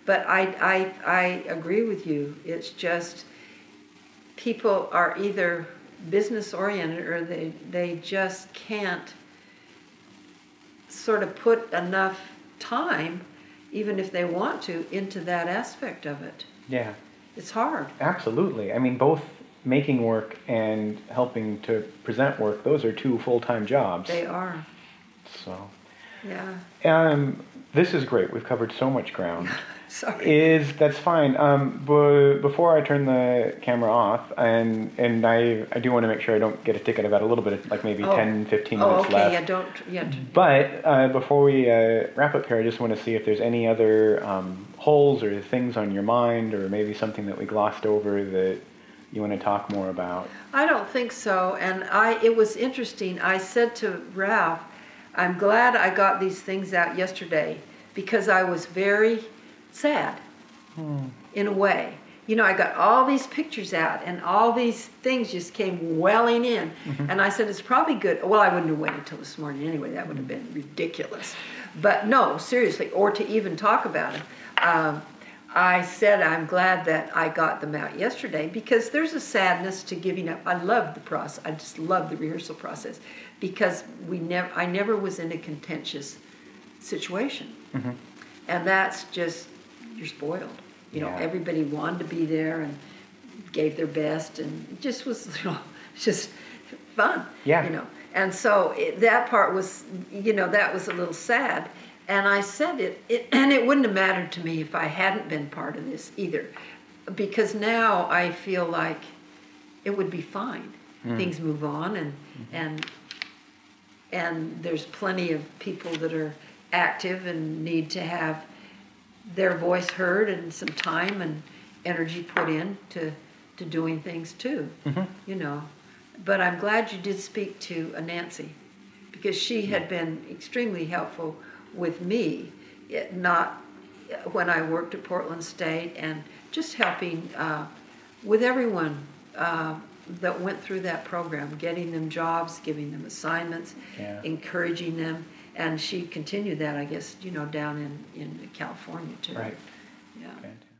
But I agree with you. It's just people are either business oriented or they just can't sort of put enough time, even if they want to, into that aspect of it. Yeah. It's hard. Absolutely. I mean, both making work and helping to present work, those are two full-time jobs. They are. So. Yeah. This is great. We've covered so much ground. Sorry. That's fine. Before I turn the camera off, and I do want to make sure I don't get a ticket. I've got a little bit of, like maybe 10, 15 minutes left. Yeah. But before we wrap up here, I just want to see if there's any other holes or things on your mind, or maybe something that we glossed over that you want to talk more about. I don't think so. And it was interesting. I said to Ralph, I'm glad I got these things out yesterday, because I was very sad in a way. You know, I got all these pictures out and all these things just came welling in. And I said, it's probably good. Well, I wouldn't have waited until this morning anyway. That would have been ridiculous. But no, seriously, or to even talk about it. I said I'm glad that I got them out yesterday, because there's a sadness to giving up. I love the process. I just love the rehearsal process, because I never was in a contentious situation. And that's just, you're spoiled. You know, everybody wanted to be there and gave their best, and it just was, just fun. Yeah. You know, and so that part was, that was a little sad. And I said and it wouldn't have mattered to me if I hadn't been part of this either, because now I feel like it would be fine. Things move on, and there's plenty of people that are active and need to have their voice heard and some time and energy put in to doing things too, you know. But I'm glad you did speak to Nancy, because she had been extremely helpful with me, not when I worked at Portland State, and just helping with everyone that went through that program, getting them jobs, giving them assignments, encouraging them. And she continued that, I guess, you know, down in California too. Right. Yeah. Fantastic.